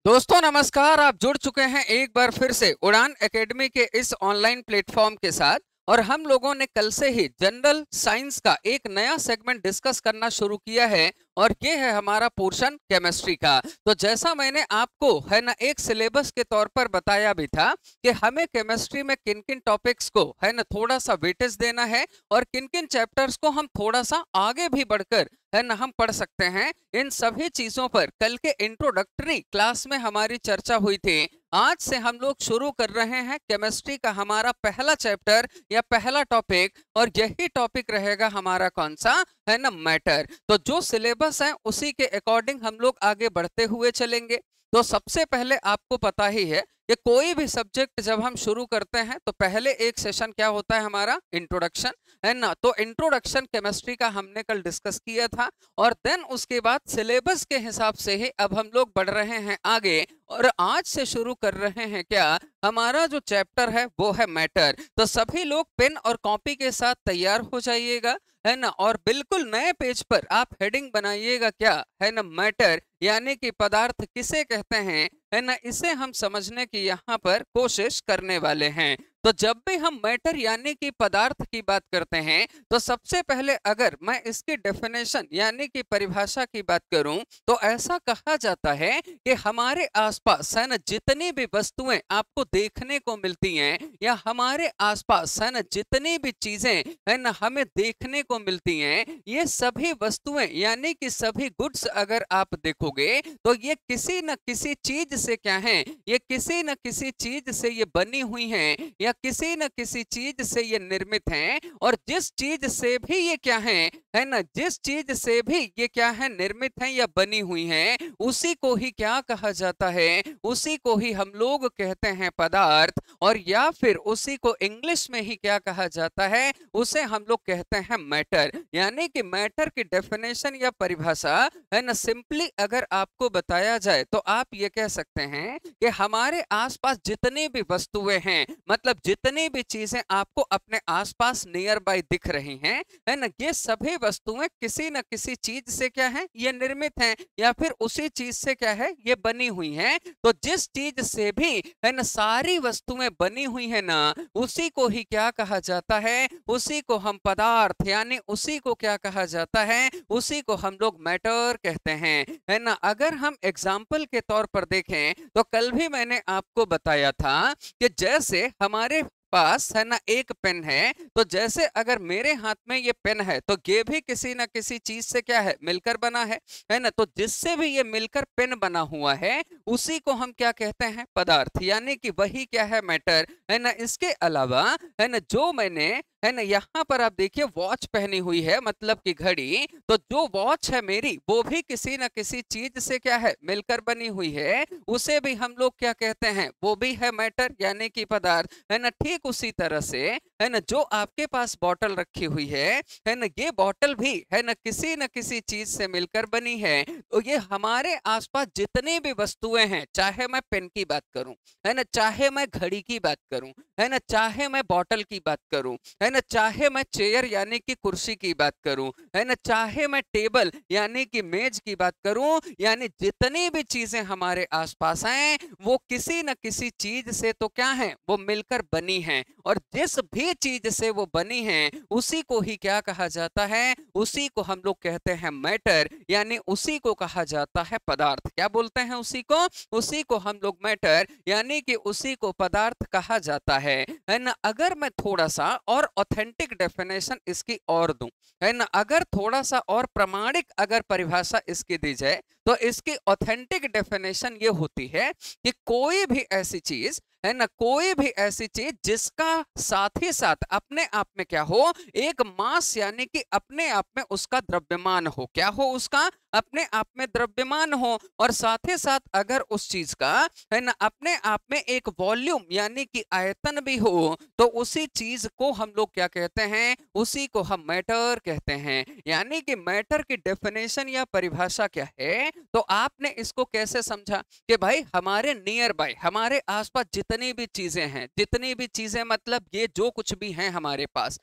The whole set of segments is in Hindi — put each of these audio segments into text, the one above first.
दोस्तों नमस्कार। आप जुड़ चुके हैं एक बार फिर से उड़ान एकेडमी के इस ऑनलाइन प्लेटफॉर्म के साथ। और हम लोगों ने कल से ही जनरल साइंस का एक नया सेगमेंट डिस्कस करना शुरू किया है और ये है हमारा पोर्शन केमिस्ट्री का। तो जैसा मैंने आपको है ना एक सिलेबस के तौर पर बताया भी था कि हमें केमिस्ट्री में किन किन टॉपिक्स को है ना थोड़ा सा वेटेज देना है और किन किन चैप्टर्स को हम थोड़ा सा आगे भी बढ़कर है ना हम पढ़ सकते हैं। इन सभी चीजों पर कल के इंट्रोडक्टरी क्लास में हमारी चर्चा हुई थी। आज से हम लोग शुरू कर रहे हैं केमिस्ट्री का हमारा पहला चैप्टर या पहला टॉपिक, और यही टॉपिक रहेगा हमारा कौन सा है ना मैटर। तो जो सिलेबस है उसी के अकॉर्डिंग हम लोग आगे बढ़ते हुए चलेंगे। तो सबसे पहले आपको पता ही है कि कोई भी सब्जेक्ट जब हम शुरू करते हैं तो पहले एक सेशन क्या होता है हमारा इंट्रोडक्शन, है ना। तो इंट्रोडक्शन केमिस्ट्री का हमने कल डिस्कस किया था और देन उसके बाद सिलेबस के हिसाब से ही अब हम लोग बढ़ रहे हैं आगे और आज से शुरू कर रहे हैं क्या हमारा जो चैप्टर है वो है मैटर। तो सभी लोग पेन और कॉपी के साथ तैयार हो जाइएगा, है ना। और बिल्कुल नए पेज पर आप हेडिंग बनाइएगा क्या है ना मैटर यानी कि पदार्थ किसे कहते हैं, है ना। इसे हम समझने की यहाँ पर कोशिश करने वाले हैं। तो जब भी हम मैटर यानी कि पदार्थ की बात करते हैं तो सबसे पहले अगर मैं इसकी डेफिनेशन यानी कि परिभाषा की बात करूं तो ऐसा कहा जाता है कि हमारे आसपास है ना जितनी भी वस्तुएं आपको देखने को मिलती हैं या हमारे आसपास है ना जितनी भी चीजें है ना हमें देखने को मिलती हैं, ये सभी वस्तुएं यानी कि सभी गुड्स अगर आप देखोगे तो ये किसी न किसी चीज से क्या है, ये किसी न किसी चीज से ये बनी हुई हैं या किसी न किसी चीज से ये निर्मित हैं। और जिस चीज से भी ये क्या है ना जिस चीज से भी ये क्या है निर्मित हैं या बनी हुई हैं, उसी को ही क्या कहा जाता है, उसी को ही हम लोग कहते हैं पदार्थ। और या फिर उसी को इंग्लिश में ही क्या कहा जाता है, उसे हम लोग कहते हैं मैटर। यानी कि मैटर की डेफिनेशन या परिभाषा है ना सिंपली अगर आपको बताया जाए तो आप ये कह सकते हैं कि हमारे आसपास जितनी भी वस्तुएं हैं, मतलब जितनी भी चीजें आपको अपने आसपास नियर बाय दिख रही हैं, है ना, ये सभी वस्तुएं किसी न किसी चीज से क्या है ये निर्मित हैं या फिर उसी चीज से क्या है ये बनी हुई हैं। तो जिस चीज से भी है ना सारी वस्तुएं बनी हुई है ना, उसी को ही क्या कहा जाता है, उसी को हम पदार्थ यानी उसी को क्या कहा जाता है, उसी को हम लोग मैटर कहते हैं, है ना। अगर हम एग्जाम्पल के तौर पर देखें तो कल भी मैंने आपको बताया था कि जैसे हमारे पास है ना एक पेन है, तो जैसे अगर मेरे हाथ में ये पेन है तो ये भी किसी ना किसी चीज से क्या है मिलकर बना है ना। तो जिससे भी ये मिलकर पेन बना हुआ है उसी को हम क्या कहते हैं पदार्थ, यानी कि वही क्या है मैटर, है ना। इसके अलावा है ना जो मैंने है ना यहाँ पर आप देखिए वॉच पहनी हुई है मतलब कि घड़ी, तो जो वॉच है मेरी वो भी किसी न किसी चीज से क्या है मिलकर बनी हुई है, उसे भी हम लोग क्या कहते हैं वो भी है मैटर यानी कि पदार्थ, है ना। ठीक उसी तरह से है ना जो आपके पास बॉटल रखी हुई है ना, ये बॉटल भी है ना किसी न किसी चीज से मिलकर बनी है। तो ये हमारे आसपास जितनी भी वस्तुएं हैं, चाहे मैं पेन की बात करूं, है ना, चाहे मैं घड़ी की बात करूं, है ना, चाहे मैं बॉटल की बात करूं, है ना, चाहे मैं चेयर यानी कि कुर्सी की बात करूं, है ना, चाहे मैं टेबल यानी कि मेज की बात करूं, यानी जितनी भी चीजें हमारे आसपास हैं वो किसी न किसी चीज से तो क्या है वो मिलकर बनी हैं। और जिस भी चीज से वो बनी हैं उसी को ही क्या कहा जाता है, उसी को हम लोग कहते हैं मैटर, यानी उसी को कहा जाता है पदार्थ। क्या बोलते हैं उसी को, उसी को हम लोग मैटर यानी कि उसी को पदार्थ कहा जाता है ना। अगर मैं थोड़ा सा और ऑथेंटिक डेफिनेशन इसकी और दूं, है ना, अगर थोड़ा सा और प्रमाणिक अगर परिभाषा इसकी दी जाए तो इसकी ऑथेंटिक डेफिनेशन ये होती है कि कोई भी ऐसी चीज, है ना, कोई भी ऐसी चीज जिसका साथ ही साथ अपने आप में क्या हो एक मास यानी कि अपने आप में उसका द्रव्यमान हो, क्या हो उसका अपने आप में द्रव्यमान हो, और साथ ही साथ अगर उस चीज का है ना अपने आप में एक वॉल्यूम यानी कि आयतन भी हो, तो उसी चीज को हम लोग क्या कहते हैं, उसी को हम मैटर कहते हैं। यानी कि मैटर की डेफिनेशन या परिभाषा क्या है, तो आपने इसको कैसे समझा कि भाई हमारे नियर बाय हमारे आसपास जितनी भी चीजें हैं, जितनी भी चीजें मतलब ये जो कुछ भी है हमारे पास,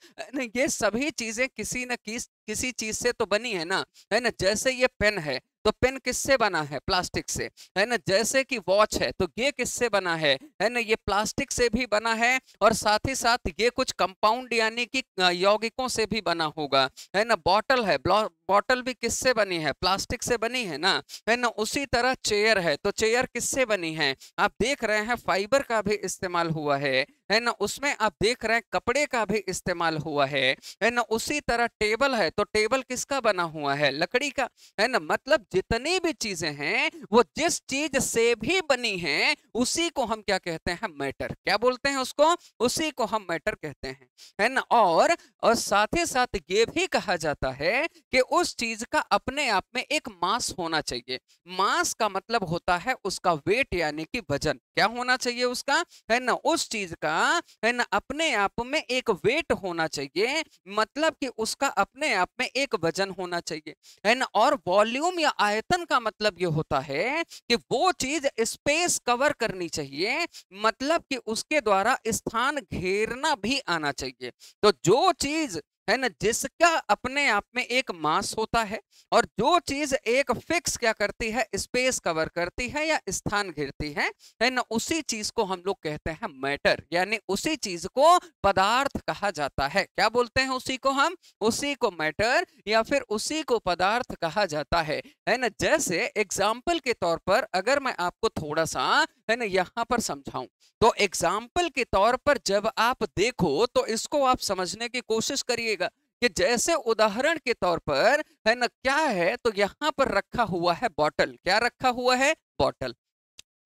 ये सभी चीजें किसी न किसी चीज से तो बनी है ना, है ना। जैसे ये पेन है तो पेन किससे बना है? प्लास्टिक से, है ना। जैसे कि वॉच है तो ये किससे बना है ना, ये प्लास्टिक से भी बना है, और साथ ही साथ ये कुछ कंपाउंड यानी कि यौगिकों से भी बना होगा, है ना। बॉटल है, बॉटल भी किससे बनी है? प्लास्टिक से बनी है ना, है ना। उसी तरह चेयर है तो चेयर किससे बनी है? आप देख रहे हैं फाइबर का भी इस्तेमाल हुआ है ना। उसमें आप देख रहे हैं कपड़े का भी इस्तेमाल हुआ है ना। उसी तरह टेबल है तो टेबल किसका बना हुआ है? लकड़ी का, है ना। मतलब जितनी भी चीजें हैं वो जिस चीज से भी बनी हैं उसी को हम क्या कहते हैं? मैटर। क्या बोलते हैं उसको? उसी को हम मैटर कहते हैं, है ना। और साथ ही साथ ये भी कहा जाता है कि उस चीज का अपने आप में एक मास होना चाहिए। मास का मतलब होता है उसका वेट यानी कि वजन। क्या होना चाहिए उसका? है ना, उस चीज का, है ना, अपने आप में एक वेट होना चाहिए, मतलब कि उसका अपने आप में एक वजन होना चाहिए, है ना। और वॉल्यूम या आयतन का मतलब ये होता है कि वो चीज स्पेस कवर करनी चाहिए, मतलब कि उसके द्वारा स्थान घेरना भी आना चाहिए। तो जो चीज, है ना, जिसका अपने आप में एक मास होता है और जो चीज एक फिक्स क्या करती है? स्पेस कवर करती है या स्थान घेरती है ना, उसी चीज को हम लोग कहते हैं मैटर, यानी उसी चीज को पदार्थ कहा जाता है। क्या बोलते हैं उसी को हम? उसी को मैटर या फिर उसी को पदार्थ कहा जाता है ना। जैसे एग्जाम्पल के तौर पर अगर मैं आपको थोड़ा सा, है ना, यहाँ पर समझाऊं, तो एग्जाम्पल के तौर पर जब आप देखो तो इसको आप समझने की कोशिश करिएगा कि जैसे उदाहरण के तौर पर, है ना, क्या है, तो यहाँ पर रखा हुआ है बॉटल। क्या रखा हुआ है? बॉटल,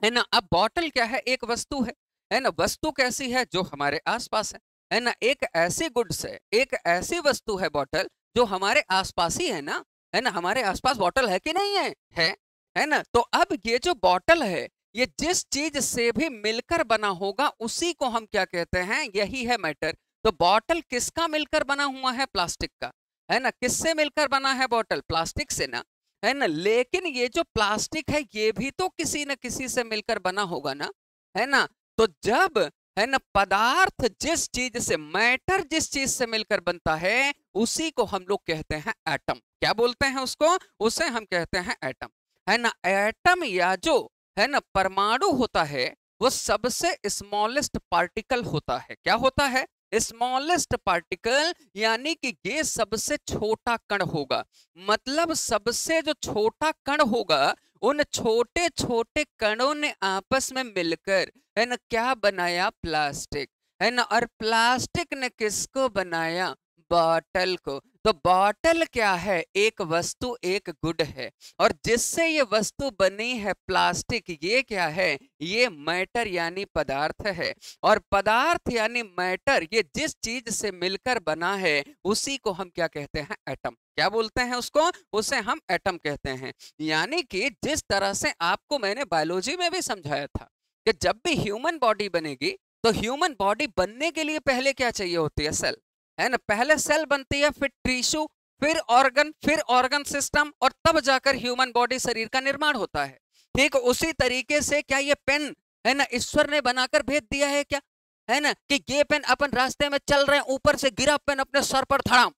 है ना। अब बॉटल क्या है? एक वस्तु है ना। वस्तु कैसी है? जो हमारे आसपास है ना। एक ऐसी गुड्स है, एक ऐसी वस्तु है बॉटल जो हमारे आसपास ही है ना। हमारे आसपास बॉटल है कि नहीं है? है ना। तो अब ये जो बॉटल है ये जिस चीज से भी मिलकर बना होगा उसी को हम क्या कहते हैं? यही है मैटर। तो बॉटल किसका मिलकर बना हुआ है? प्लास्टिक का, है ना। किससे मिलकर बना है बॉटल? प्लास्टिक से ना, है ना। लेकिन ये जो प्लास्टिक है ये भी तो किसी न किसी से मिलकर बना होगा ना, है ना। तो जब, है ना, पदार्थ जिस चीज से, मैटर जिस चीज से मिलकर बनता है उसी को हम लोग कहते हैं एटम। क्या बोलते हैं उसको? उसे हम कहते हैं एटम, है ना। एटम या जो, है ना, परमाणु होता है वो सबसे स्मॉलेस्ट पार्टिकल होता है। क्या होता है? स्मॉलेस्ट पार्टिकल, यानी कि ये सबसे छोटा कण होगा। मतलब सबसे जो छोटा कण होगा उन छोटे छोटे कणों ने आपस में मिलकर, है ना, क्या बनाया? प्लास्टिक, है ना। और प्लास्टिक ने किसको बनाया? बॉटल को। तो बॉटल क्या है? एक वस्तु, एक गुड है, और जिससे ये वस्तु बनी है प्लास्टिक, ये क्या है? ये मैटर यानी पदार्थ है। और पदार्थ यानी मैटर ये जिस चीज से मिलकर बना है उसी को हम क्या कहते हैं? एटम। क्या बोलते हैं उसको? उसे हम एटम कहते हैं। यानी कि जिस तरह से आपको मैंने बायोलॉजी में भी समझाया था कि जब भी ह्यूमन बॉडी बनेगी तो ह्यूमन बॉडी बनने के लिए पहले क्या चाहिए होती है? सेल, है ना। पहले सेल बनती है, फिर टिश्यू, फिर ऑर्गन सिस्टम, और तब जाकर ह्यूमन बॉडी, शरीर का निर्माण होता है। ठीक उसी तरीके से क्या ये पेन, है ना, ईश्वर ने बनाकर भेज दिया है क्या? है ना, कि ये पेन अपन रास्ते में चल रहे हैं, ऊपर से गिरा पेन अपने सर पर धड़ाम,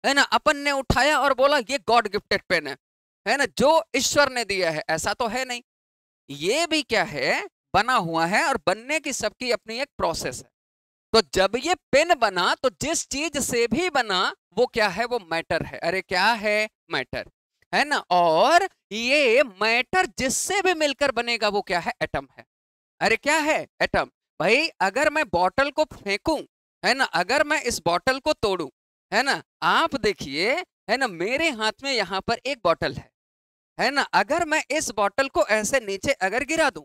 है ना, अपन ने उठाया और बोला ये गॉड गिफ्टेड पेन है ना, जो ईश्वर ने दिया है? ऐसा तो है नहीं। ये भी क्या है? बना हुआ है, और बनने की सबकी अपनी एक प्रोसेस है। तो जब ये पेन बना तो जिस चीज से भी बना वो क्या है? वो मैटर है। अरे क्या है? मैटर, है ना। और ये मैटर जिससे भी मिलकर बनेगा वो क्या है? एटम है। अरे क्या है? एटम। भाई अगर मैं बॉटल को फेंकूं, है ना, अगर मैं इस बॉटल को तोड़ूं, है ना, आप देखिए, है ना, मेरे हाथ में यहां पर एक बॉटल है ना। अगर मैं इस बॉटल को ऐसे नीचे अगर गिरा दूं,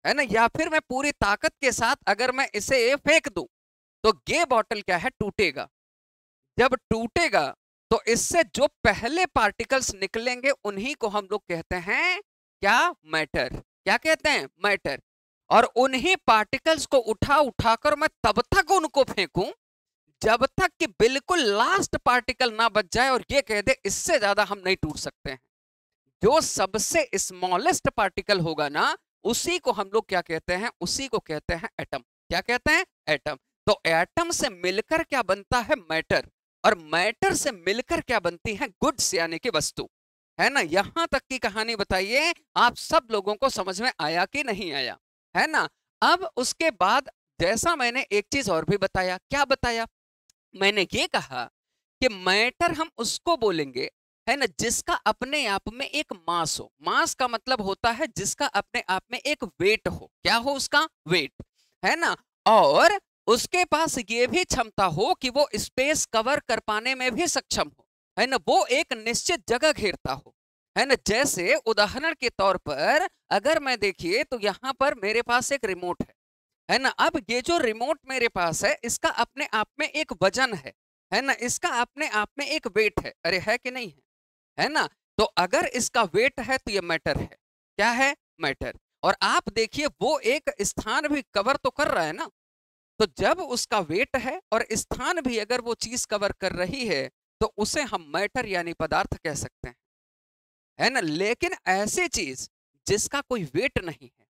है ना, या फिर मैं पूरी ताकत के साथ अगर मैं इसे फेंक दूं, तो ये बॉटल क्या है? टूटेगा। जब टूटेगा तो इससे जो पहले पार्टिकल्स निकलेंगे उन्हीं को हम लोग कहते हैं क्या? मैटर। क्या कहते हैं? मैटर। और उन्हीं पार्टिकल्स को उठा उठाकर मैं तब तक उनको फेंकूं जब तक कि बिल्कुल लास्ट पार्टिकल ना बच जाए और ये कह दे इससे ज्यादा हम नहीं टूट सकते हैं। जो सबसे स्मॉलेस्ट पार्टिकल होगा ना उसी को हम लोग क्या कहते हैं? उसी को कहते हैं एटम। क्या कहते हैं? एटम। तो एटम से मिलकर क्या बनता है? मैटर। और मैटर से मिलकर क्या बनती है? गुड्स यानी कि वस्तु। है ना? यहां तक की कहानी बताइए, आप सब लोगों को समझ में आया कि नहीं आया? है ना? अब उसके बाद जैसा मैंने एक चीज और भी बताया, क्या बताया? मैंने ये कहा कि मैटर हम उसको बोलेंगे, है ना, जिसका अपने आप में एक मास हो। मास का मतलब होता है जिसका अपने आप में एक वेट हो। क्या हो उसका? वेट, है ना? और उसके पास ये भी क्षमता हो कि वो स्पेस कवर कर पाने में भी सक्षम हो, है ना, वो एक निश्चित जगह घेरता हो, है ना। जैसे उदाहरण के तौर पर अगर मैं देखिए तो यहां पर मेरे पास एक रिमोट है ना। अब ये जो रिमोट मेरे पास है इसका अपने आप में एक वजन है ना, इसका अपने आप में एक वेट है। अरे है कि नहीं है? है ना? तो अगर इसका वेट है तो ये मैटर है। क्या है? मैटर। और आप देखिए वो एक स्थान भी कवर तो कर रहा है ना। तो जब उसका वेट है और स्थान भी अगर वो चीज कवर कर रही है तो उसे हम मैटर यानी पदार्थ कह सकते हैं, है ना। लेकिन ऐसी चीज जिसका कोई वेट नहीं है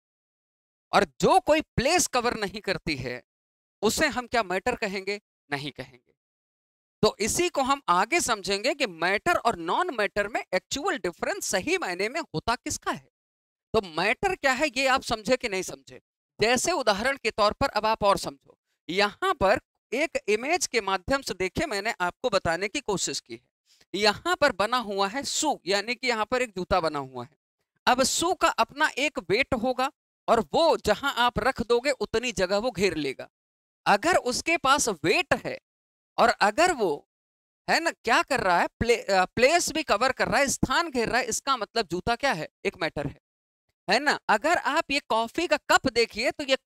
और जो कोई प्लेस कवर नहीं करती है उसे हम क्या मैटर कहेंगे? नहीं कहेंगे। तो इसी को हम आगे समझेंगे कि मैटर और नॉन मैटर में एक्चुअल डिफरेंस सही मायने में होता किसका है। तो मैटर क्या है ये आप समझे कि नहीं समझे? जैसे उदाहरण के तौर पर अब आप और समझो, यहां पर एक इमेज के माध्यम से देखिए मैंने आपको बताने की कोशिश की है। यहां पर बना हुआ है शू, यानी कि यहां पर एक जूता बना हुआ है। अब शू का अपना एक वेट होगा और वो जहां आप रख दोगे उतनी जगह वो घेर लेगा। अगर उसके पास वेट है और अगर वो, है ना, क्या कर रहा है, प्लेस भी कवर कर रहा है, स्थान घेर रहा है, इसका मतलब जूता क्या है? एक मैटर है ना। अगर आप ये कॉफी का कप देखिए तो ये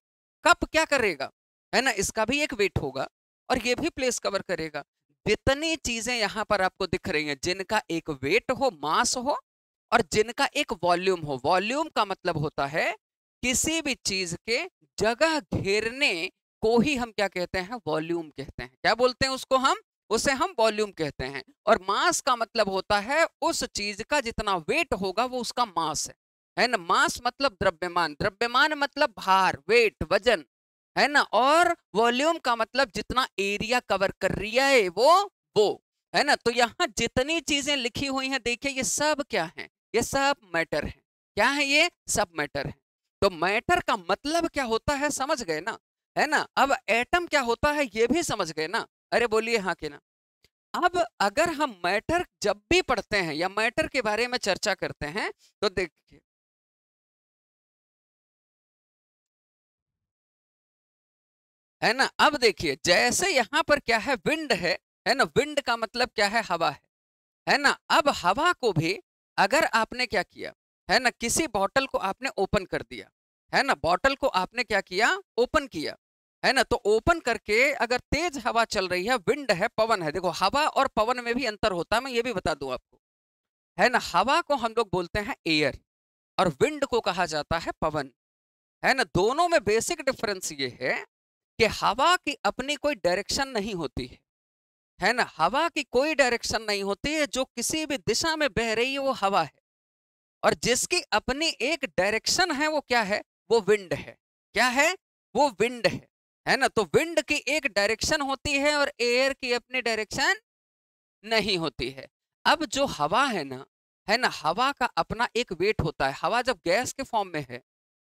कप क्या करेगा? है ना, इसका भी एक वेट होगा और ये भी प्लेस कवर करेगा। जितनी चीजें यहां पर आपको दिख रही हैं जिनका एक वेट हो, मास हो, और जिनका एक वॉल्यूम हो। वॉल्यूम का मतलब होता है किसी भी चीज के जगह घेरने को ही हम क्या कहते हैं? वॉल्यूम कहते हैं। क्या बोलते हैं उसको? हम उसे हम वॉल्यूम कहते हैं। और मास का मतलब होता है उस चीज का जितना वेट होगा वो उसका मास है ना। मास मतलब द्रव्यमान, द्रव्यमान मतलब भार, वेट, वजन, है ना। और वॉल्यूम का मतलब जितना एरिया कवर कर रही है वो है ना। तो यहाँ जितनी चीजें लिखी हुई हैं देखिए ये सब क्या है? ये सब मैटर है। क्या है? ये सब मैटर है। तो मैटर का मतलब क्या होता है समझ गए ना? है ना। अब एटम क्या होता है ये भी समझ गए ना? अरे बोलिए हाँ कि ना। अब अगर हम मैटर जब भी पढ़ते हैं या मैटर के बारे में चर्चा करते हैं तो देखिए, है ना। अब देखिए जैसे यहां पर क्या है? विंड है ना। विंड का मतलब क्या है? हवा है ना। अब हवा को भी अगर आपने क्या किया, है ना, किसी बॉटल को आपने ओपन कर दिया, है ना, बॉटल को आपने क्या किया? ओपन किया, है ना। तो ओपन करके अगर तेज हवा चल रही है, विंड है, पवन है। देखो हवा और पवन में भी अंतर होता है, मैं ये भी बता दूं आपको, है ना। हवा को हम लोग बोलते हैं एयर और विंड को कहा जाता है पवन, है ना। दोनों में बेसिक डिफरेंस ये है कि हवा की अपनी कोई डायरेक्शन नहीं होती है ना। हवा की कोई डायरेक्शन नहीं होती है, जो किसी भी दिशा में बह रही है वो हवा है। और जिसकी अपनी एक डायरेक्शन है वो क्या है? वो विंड है। क्या है? वो विंड है ना। तो विंड की एक डायरेक्शन होती है और एयर की अपनी डायरेक्शन नहीं होती है। अब जो हवा है ना, हवा का अपना एक वेट होता है। हवा जब गैस के फॉर्म में है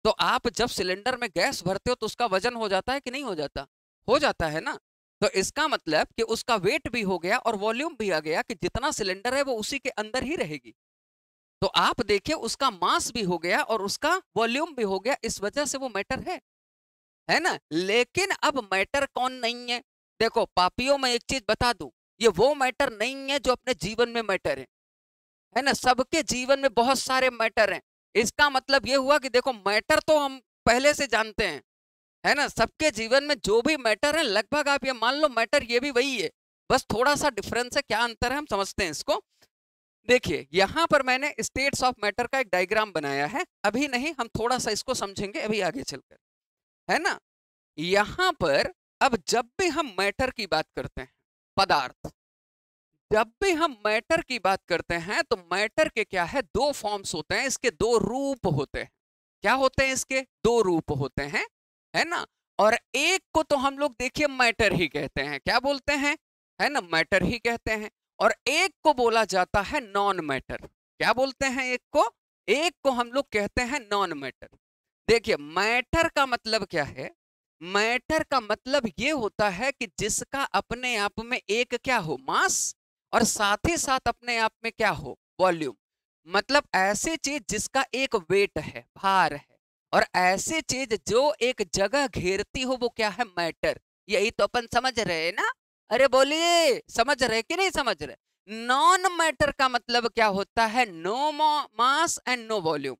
तो आप जब सिलेंडर में गैस भरते हो तो उसका वजन हो जाता है कि नहीं हो जाता? हो जाता है ना। तो इसका मतलब कि उसका वेट भी हो गया और वॉल्यूम भी आ गया कि जितना सिलेंडर है वो उसी के अंदर ही रहेगी। तो आप देखिए उसका मास भी हो गया और उसका वॉल्यूम भी हो गया, इस वजह से वो मैटर है ना। लेकिन अब मैटर कौन नहीं है? देखो पापियों, में एक चीज बता दूं, ये वो मैटर नहीं है जो अपने जीवन में मैटर है ना। सबके जीवन में बहुत सारे मैटर हैं। इसका मतलब ये हुआ कि देखो मैटर तो हम पहले से जानते हैं, है ना। सबके जीवन में जो भी मैटर है लगभग आप ये मान लो मैटर ये भी वही है, बस थोड़ा सा डिफरेंस है। क्या अंतर है हम समझते हैं इसको। देखिए यहां पर मैंने स्टेट्स ऑफ मैटर का एक डायग्राम बनाया है, अभी नहीं, हम थोड़ा सा इसको समझेंगे अभी आगे चलकर, है ना। यहां पर अब जब भी हम मैटर की बात करते हैं, पदार्थ, जब भी हम मैटर की बात करते हैं तो मैटर के क्या है? दो फॉर्म्स होते हैं, इसके दो रूप होते हैं। क्या होते हैं? इसके दो रूप होते हैं, है ना। और एक को तो हम लोग देखिए मैटर ही कहते हैं। क्या बोलते हैं? है ना, मैटर ही कहते हैं। और एक को बोला जाता है नॉन मैटर। क्या बोलते हैं एक को हम लोग कहते हैं नॉन मैटर। देखिए मैटर का मतलब क्या है? मैटर का मतलब ये होता है कि जिसका अपने आप में एक क्या हो, मास, और साथ ही साथ अपने आप में क्या हो, वॉल्यूम। मतलब ऐसी चीज जिसका एक वेट है, भार है, और ऐसी चीज जो एक जगह घेरती हो वो क्या है, मैटर। यही तो अपन समझ रहे हैं ना? अरे बोलिए, समझ रहे कि नहीं समझ रहे? नॉन मैटर का मतलब क्या होता है, no mass and no volume,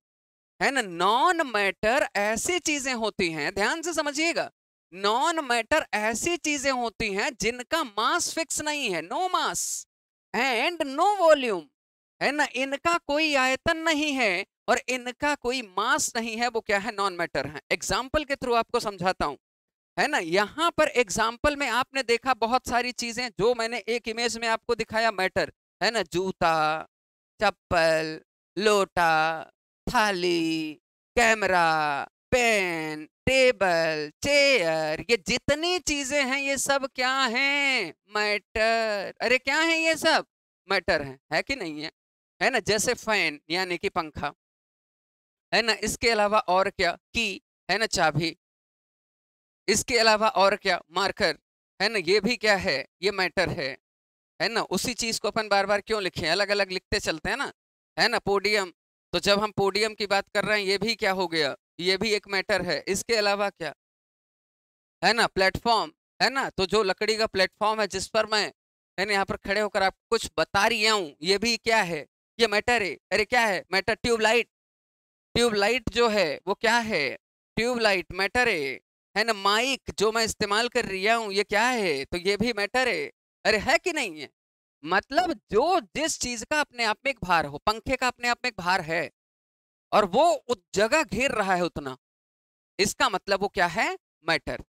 है ना। नॉन मैटर ऐसी चीजें होती हैं, ध्यान से समझिएगा, नॉन मैटर ऐसी चीजें होती हैं जिनका मास फिक्स नहीं है, no mass and no volume, है ना। इनका कोई आयतन नहीं है और इनका कोई मास नहीं है, वो क्या है, नॉन मैटर है। एग्जाम्पल के थ्रू आपको समझाता हूं, है ना। यहां पर एग्जाम्पल में आपने देखा बहुत सारी चीजें जो मैंने एक इमेज में आपको दिखाया मैटर, है ना। जूता, चप्पल, लोटा, थाली, कैमरा, पेन, टेबल, चेयर, ये जितनी चीजें हैं ये सब क्या हैं, मैटर। अरे क्या है, ये सब मैटर है कि नहीं है? है ना। जैसे फैन यानी कि पंखा, है ना। इसके अलावा और क्या, की, है ना, चाबी। इसके अलावा और क्या, मार्कर, है ना, ये भी क्या है, ये मैटर है ना। उसी चीज को अपन बार बार क्यों लिखें, अलग अलग लिखते चलते हैं ना, है ना। पोडियम, तो जब हम पोडियम की बात कर रहे हैं ये भी क्या हो गया, ये भी एक मैटर है। इसके अलावा क्या, है ना, प्लेटफॉर्म, है ना। तो जो लकड़ी का प्लेटफॉर्म है जिस पर मैं, है ना, यहाँ पर खड़े होकर आपको कुछ बता रही हूँ, ये भी क्या है, ये मैटर है। अरे क्या है, मैटर। ट्यूबलाइट, ट्यूबलाइट जो है वो क्या है, ट्यूबलाइट मैटर है ना। माइक जो मैं इस्तेमाल कर रही हूँ ये क्या है, तो ये भी मैटर है। अरे है कि नहीं है? मतलब जो जिस चीज का अपने आप में एक भार हो, पंखे का अपने आप में एक भार है और वो उस जगह घेर रहा है उतना, इसका मतलब वो क्या है, मैटर,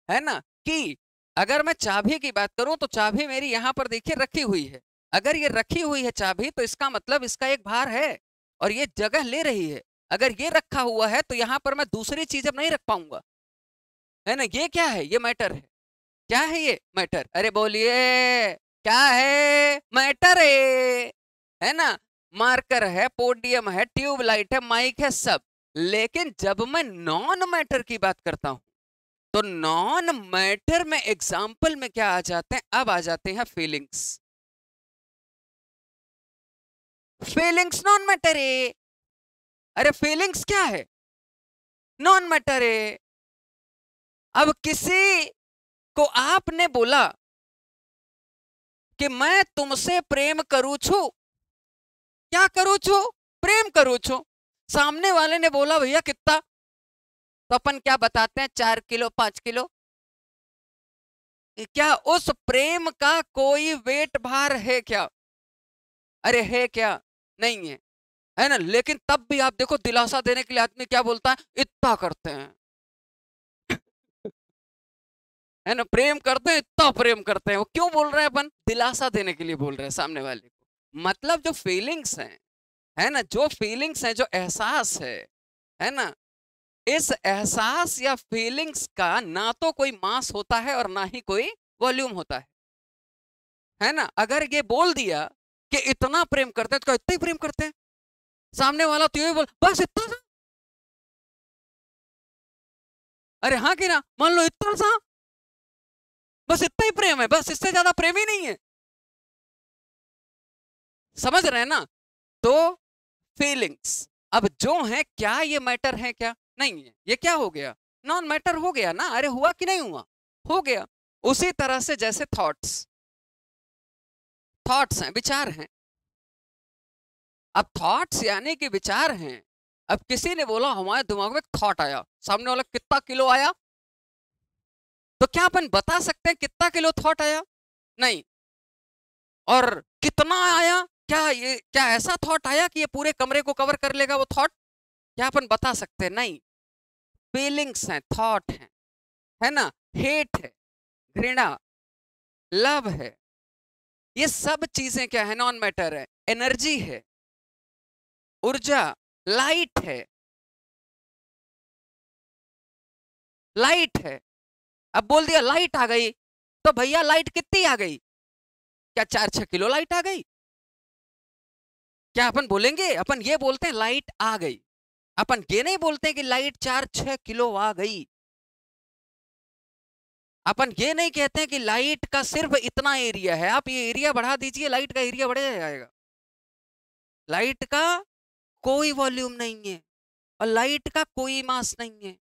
है ना। कि अगर मैं चाबी की बात करूं तो चाबी मेरी यहां पर देखिए रखी हुई है। अगर ये रखी हुई है चाबी तो इसका मतलब इसका एक भार है और ये जगह ले रही है। अगर ये रखा हुआ है तो यहां पर मैं दूसरी चीज अब नहीं रख पाऊंगा, है ना। ये क्या है, ये मैटर है। क्या है ये, मैटर। अरे बोलिए, क्या है, मैटर है ना। मार्कर है, पोडियम है, ट्यूबलाइट है, माइक है, सब। लेकिन जब मैं नॉन मैटर की बात करता हूं तो नॉन मैटर में एग्जाम्पल में क्या आ जाते हैं, अब आ जाते हैं फीलिंग्स। फीलिंग्स नॉन मैटर है। अरे फीलिंग्स क्या है, नॉन मैटर है। अब किसी को आपने बोला कि मैं तुमसे प्रेम करूं छू, क्या करूं छू, प्रेम करूं छू। सामने वाले ने बोला भैया कितना, तो अपन क्या बताते हैं, 4 किलो 5 किलो। क्या उस प्रेम का कोई वेट भार है क्या? अरे है क्या, नहीं है, है ना। लेकिन तब भी आप देखो दिलासा देने के लिए आदमी क्या बोलता है, इतना करते हैं, है ना। प्रेम करते हैं, इतना प्रेम करते हैं। वो क्यों बोल रहे हैं, अपन दिलासा देने के लिए बोल रहे हैं सामने वाले को। मतलब जो फीलिंग्स हैं, है ना, जो फीलिंग्स हैं, जो एहसास है ना, इस एहसास या फीलिंग्स का ना तो कोई मास होता है और ना ही कोई वॉल्यूम होता है ना। अगर ये बोल दिया कि इतना प्रेम करते हैं तो इतना ही प्रेम करते हैं, सामने वाला तो ये बोल बस इतना सा। अरे हाँ कि ना, मान लो इतना सा, बस इतना ही प्रेम है, बस इससे ज्यादा प्रेम ही नहीं है। समझ रहे हैं ना। तो फीलिंग्स अब जो है, क्या ये मैटर है, क्या नहीं है, ये क्या हो गया, नॉन मैटर हो गया ना। अरे हुआ कि नहीं हुआ, हो गया। उसी तरह से जैसे थॉट्स, थॉट्स हैं, विचार हैं। अब थॉट्स यानी कि विचार हैं। अब किसी ने बोला हमारे दिमाग में थॉट आया, सामने वाला कितना किलो आया, तो क्या अपन बता सकते हैं कितना किलो थॉट आया, नहीं। और कितना आया, क्या ये, क्या ऐसा थॉट आया कि ये पूरे कमरे को कवर कर लेगा वो थॉट, क्या अपन बता सकते हैं, नहीं। फीलिंग्स हैं, थॉट है ना। हेट है, घृणा, लव है, ये सब चीजें क्या है, नॉन मैटर है। एनर्जी है, ऊर्जा, लाइट है, लाइट है। अब बोल दिया लाइट आ गई, तो भैया लाइट कितनी आ गई, क्या 4-6 किलो लाइट आ गई, क्या अपन बोलेंगे? अपन ये बोलते हैं लाइट आ गई, अपन ये नहीं बोलते कि लाइट 4-6 किलो आ गई। अपन ये नहीं कहते हैं कि लाइट का सिर्फ इतना एरिया है, आप ये एरिया बढ़ा दीजिए, लाइट का एरिया बढ़ जाएगा। लाइट का कोई वॉल्यूम नहीं है और लाइट का कोई मास नहीं है।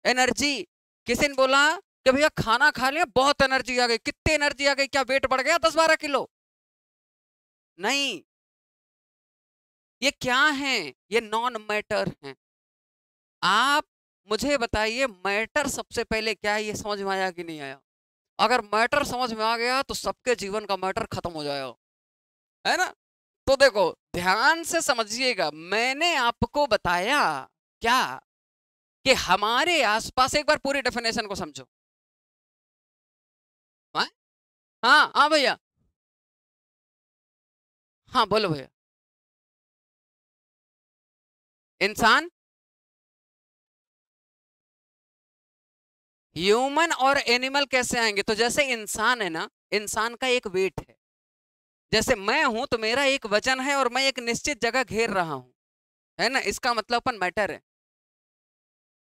एनर्जी, किसी ने बोला कि भैया खाना खा लिया बहुत एनर्जी आ गई, कितनी एनर्जी आ गई, क्या वेट बढ़ गया 10-12 किलो? नहीं, ये क्या है? ये नॉन मैटर है। आप मुझे बताइए मैटर सबसे पहले क्या है, ये समझ में आया कि नहीं आया? अगर मैटर समझ में आ गया तो सबके जीवन का मैटर खत्म हो जाएगा, है ना? तो देखो ध्यान से समझिएगा, मैंने आपको बताया क्या कि हमारे आसपास, एक बार पूरी डेफिनेशन को समझो। हाँ हाँ हाँ भैया, हाँ बोलो भैया। इंसान, ह्यूमन और एनिमल कैसे आएंगे? तो जैसे इंसान है ना, इंसान का एक वेट है। जैसे मैं हूं तो मेरा एक वजन है और मैं एक निश्चित जगह घेर रहा हूं, है ना? इसका मतलब अपन मैटर है।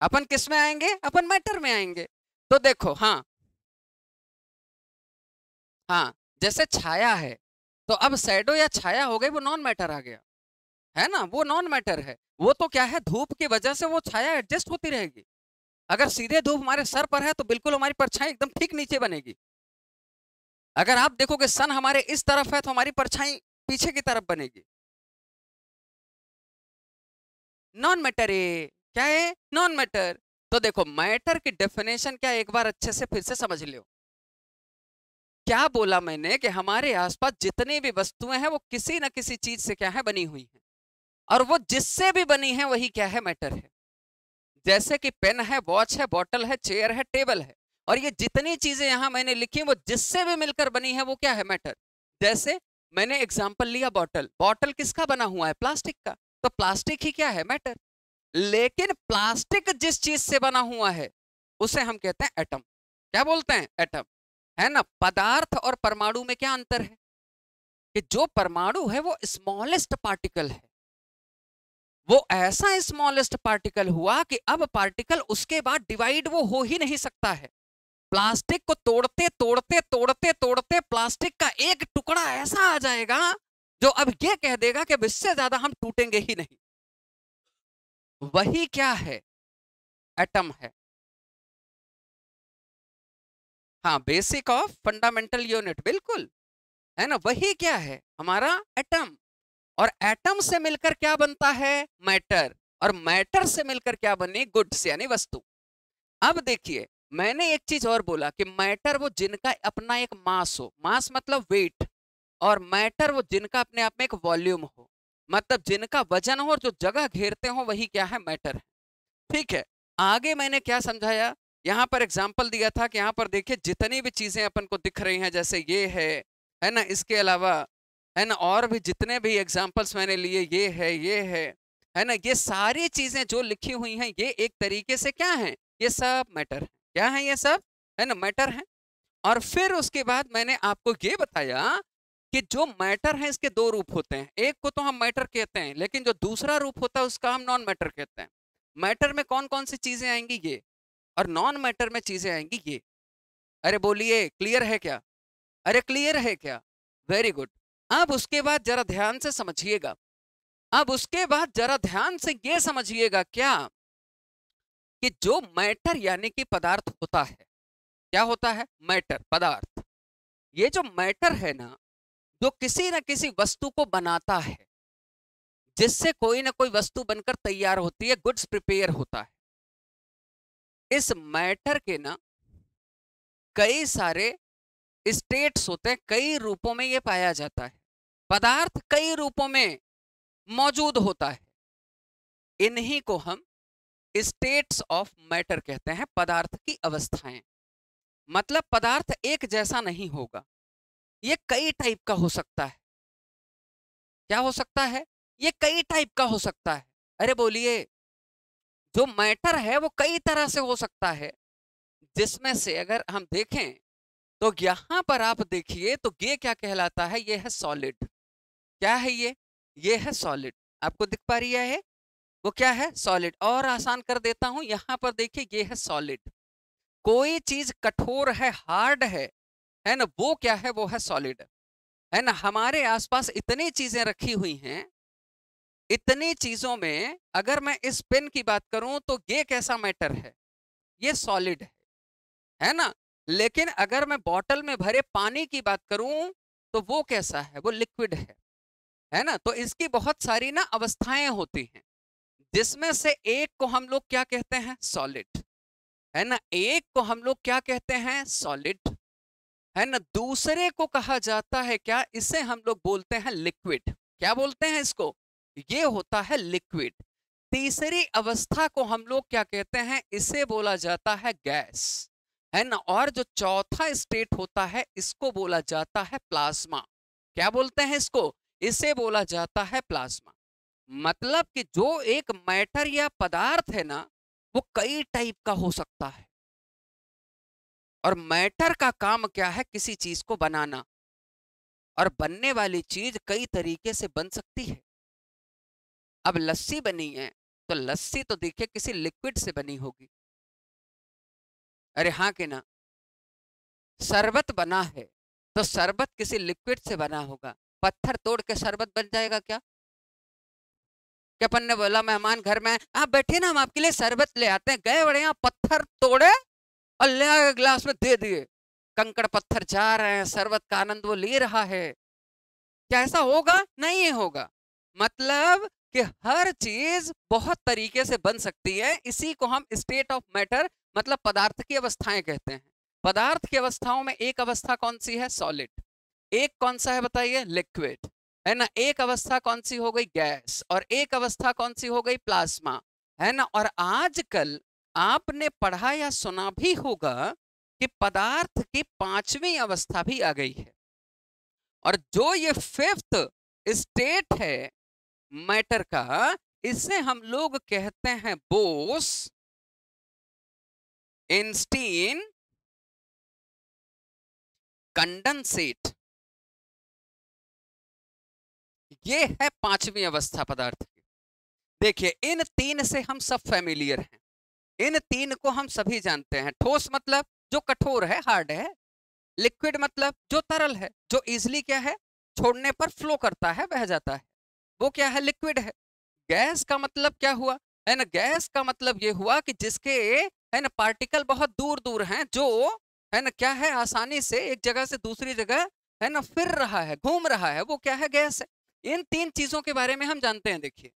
अपन किस में आएंगे? अपन मैटर में आएंगे। तो देखो, हाँ हाँ, जैसे छाया है, तो अब शैडो या छाया हो गई, वो नॉन मैटर आ गया, है ना? वो नॉन मैटर है। वो तो क्या है, धूप की वजह से वो छाया एडजस्ट होती रहेगी। अगर सीधे धूप हमारे सर पर है तो बिल्कुल हमारी परछाई एकदम ठीक नीचे बनेगी। अगर आप देखोगे सन हमारे इस तरफ है तो हमारी परछाई पीछे की तरफ बनेगी। नॉन मैटर है। क्या है? Non matter. तो देखो मैटर की डेफिनेशन क्या, एक बार अच्छे से फिर से समझ लो। क्या बोला मैंने कि हमारे आसपास जितनी भी वस्तुएं हैं वो किसी ना किसी चीज से क्या है, बनी हुई हैं, और वो जिससे भी बनी है वही क्या है, मैटर है। जैसे कि पेन है, वॉच है, बॉटल है, चेयर है, टेबल है, और ये जितनी चीजें यहां मैंने लिखी वो जिससे भी मिलकर बनी है वो क्या है, मैटर। जैसे मैंने एग्जांपल लिया बॉटल, बॉटल किसका बना हुआ है? प्लास्टिक का। तो प्लास्टिक ही क्या है, मैटर। लेकिन प्लास्टिक जिस चीज से बना हुआ है उसे हम कहते हैं एटम। क्या बोलते हैं? एटम, है ना? पदार्थ और परमाणु में क्या अंतर है कि जो परमाणु है वो स्मॉलेस्ट पार्टिकल है, वो ऐसा स्मॉलेस्ट पार्टिकल हुआ कि अब पार्टिकल उसके बाद डिवाइड वो हो ही नहीं सकता है। प्लास्टिक को तोड़ते तोड़ते तोड़ते तोड़ते प्लास्टिक का एक टुकड़ा ऐसा आ जाएगा जो अब ये कह देगा कि अब इससे ज्यादा हम टूटेंगे ही नहीं। वही क्या है, एटम है। हाँ, बेसिक ऑफ फंडामेंटल यूनिट, बिल्कुल, है ना? वही क्या है, हमारा एटम। और एटम से मिलकर क्या बनता है, मैटर। और मैटर से मिलकर क्या बनी, गुड्स यानी वस्तु। अब देखिए, मैंने एक चीज और बोला कि मैटर वो जिनका अपना एक मास हो, मास मतलब वेट, और मैटर वो जिनका अपने आप में एक वॉल्यूम हो, मतलब जिनका वजन हो और जो जगह घेरते हो, वही क्या है, मैटर है। ठीक है, आगे मैंने क्या समझाया, यहाँ पर एग्जाम्पल दिया था कि यहाँ पर देखिए जितनी भी चीजें अपन को दिख रही हैं, जैसे ये है ना, इसके अलावा, है ना, और भी जितने भी एग्जाम्पल्स मैंने लिए, ये है, ये है ना, ये सारी चीजें जो लिखी हुई हैं ये एक तरीके से क्या है, ये सब मैटर है। क्या है ये सब, है ना, मैटर है। और फिर उसके बाद मैंने आपको ये बताया कि जो मैटर है इसके दो रूप होते हैं, एक को तो हम मैटर कहते हैं, लेकिन जो दूसरा रूप होता है उसका हम नॉन मैटर कहते हैं। मैटर में कौन कौन सी चीजें आएंगी, ये, और नॉन मैटर में चीजें आएंगी ये। अरे बोलिए, क्लियर है क्या? अरे क्लियर है क्या? Very good. अब उसके बाद जरा ध्यान से समझिएगा, अब उसके बाद जरा ध्यान से ये समझिएगा क्या, कि जो मैटर यानी कि पदार्थ होता है, क्या होता है, मैटर, पदार्थ। ये जो मैटर है ना, जो किसी न किसी वस्तु को बनाता है, जिससे कोई ना कोई वस्तु बनकर तैयार होती है, गुड्स प्रिपेयर होता है। इस मैटर के ना कई सारे स्टेट्स होते हैं, कई रूपों में ये पाया जाता है। पदार्थ कई रूपों में मौजूद होता है, इन्हीं को हम स्टेट्स ऑफ मैटर कहते हैं, पदार्थ की अवस्थाएं। मतलब पदार्थ एक जैसा नहीं होगा, ये कई टाइप का हो सकता है। क्या हो सकता है, ये कई टाइप का हो सकता है। अरे बोलिए, जो मैटर है वो कई तरह से हो सकता है, जिसमें से अगर हम देखें तो यहां पर आप देखिए तो ये क्या कहलाता है, ये है सॉलिड। क्या है ये ये है सॉलिड। आपको दिख पा रही है वो क्या है? सॉलिड। और आसान कर देता हूं, यहां पर देखिए ये है सॉलिड। कोई चीज कठोर है, हार्ड है ना, वो क्या है? वो है सॉलिड, है ना। हमारे आसपास इतनी चीजें रखी हुई हैं, इतनी चीजों में अगर मैं इस पेन की बात करूं तो ये कैसा मैटर है? ये सॉलिड है ना। लेकिन अगर मैं बॉटल में भरे पानी की बात करूं तो वो कैसा है? वो लिक्विड है ना। तो इसकी बहुत सारी ना अवस्थाएं होती हैं, जिसमें से एक को हम लोग क्या कहते हैं? सॉलिड, है ना। एक को हम लोग क्या कहते हैं? सॉलिड, है ना। दूसरे को कहा जाता है क्या? इसे हम लोग बोलते हैं लिक्विड। क्या बोलते हैं इसको? ये होता है लिक्विड। तीसरी अवस्था को हम लोग क्या कहते हैं? इसे बोला जाता है गैस, है ना। और जो चौथा स्टेट होता है इसको बोला जाता है प्लाज्मा। क्या बोलते हैं इसको? इसे बोला जाता है प्लाज्मा। मतलब कि जो एक मैटर या पदार्थ है ना, वो कई टाइप का हो सकता है। और मैटर का काम क्या है? किसी चीज को बनाना। और बनने वाली चीज कई तरीके से बन सकती है। अब लस्सी बनी है तो लस्सी तो देखिए किसी लिक्विड से बनी होगी। अरे हाँ कि ना। शरबत बना है तो शरबत किसी लिक्विड से बना होगा। पत्थर तोड़ के शरबत बन जाएगा क्या? क्या अपन ने बोला मेहमान घर में आप बैठिए ना, हम आपके लिए शरबत ले आते हैं, गए बड़े यहाँ पत्थर तोड़े और ले आए गिलास में दे दिए। कंकड़ पत्थर जा रहे हैं, शरबत का आनंद वो ले रहा है। क्या ऐसा होगा? नहीं होगा। मतलब कि हर चीज बहुत तरीके से बन सकती है। इसी को हम स्टेट ऑफ मैटर मतलब पदार्थ की अवस्थाएं कहते हैं। पदार्थ की अवस्थाओं में एक अवस्था कौन सी है? सॉलिड। एक कौन सा है बताइए? लिक्विड, है ना। एक अवस्था कौन सी हो गई? गैस। और एक अवस्था कौन सी हो गई? प्लाज्मा, है ना। और आजकल आपने पढ़ा या सुना भी होगा कि पदार्थ की पांचवी अवस्था भी आ गई है। और जो ये फिफ्थ स्टेट है मैटर का, इसे हम लोग कहते हैं बोस आइंस्टीन कंडेंसेट। ये है पांचवी अवस्था पदार्थ की। देखिए इन तीन से हम सब फैमिलियर हैं, इन तीन को हम सभी जानते हैं। ठोस मतलब जो कठोर है, हार्ड है। लिक्विड मतलब जो तरल है, जो इजिली क्या है? छोड़ने पर फ्लो करता है, बह जाता है, वो क्या है? लिक्विड है। गैस का मतलब क्या हुआ? है ना। गैस का मतलब ये हुआ कि जिसके, है ना, पार्टिकल बहुत दूर दूर हैं, जो, है ना, क्या है? आसानी से एक जगह से दूसरी जगह, है ना, फिर रहा है, घूम रहा है, वो क्या है? गैस है। इन तीन चीजों के बारे में हम जानते हैं। देखिए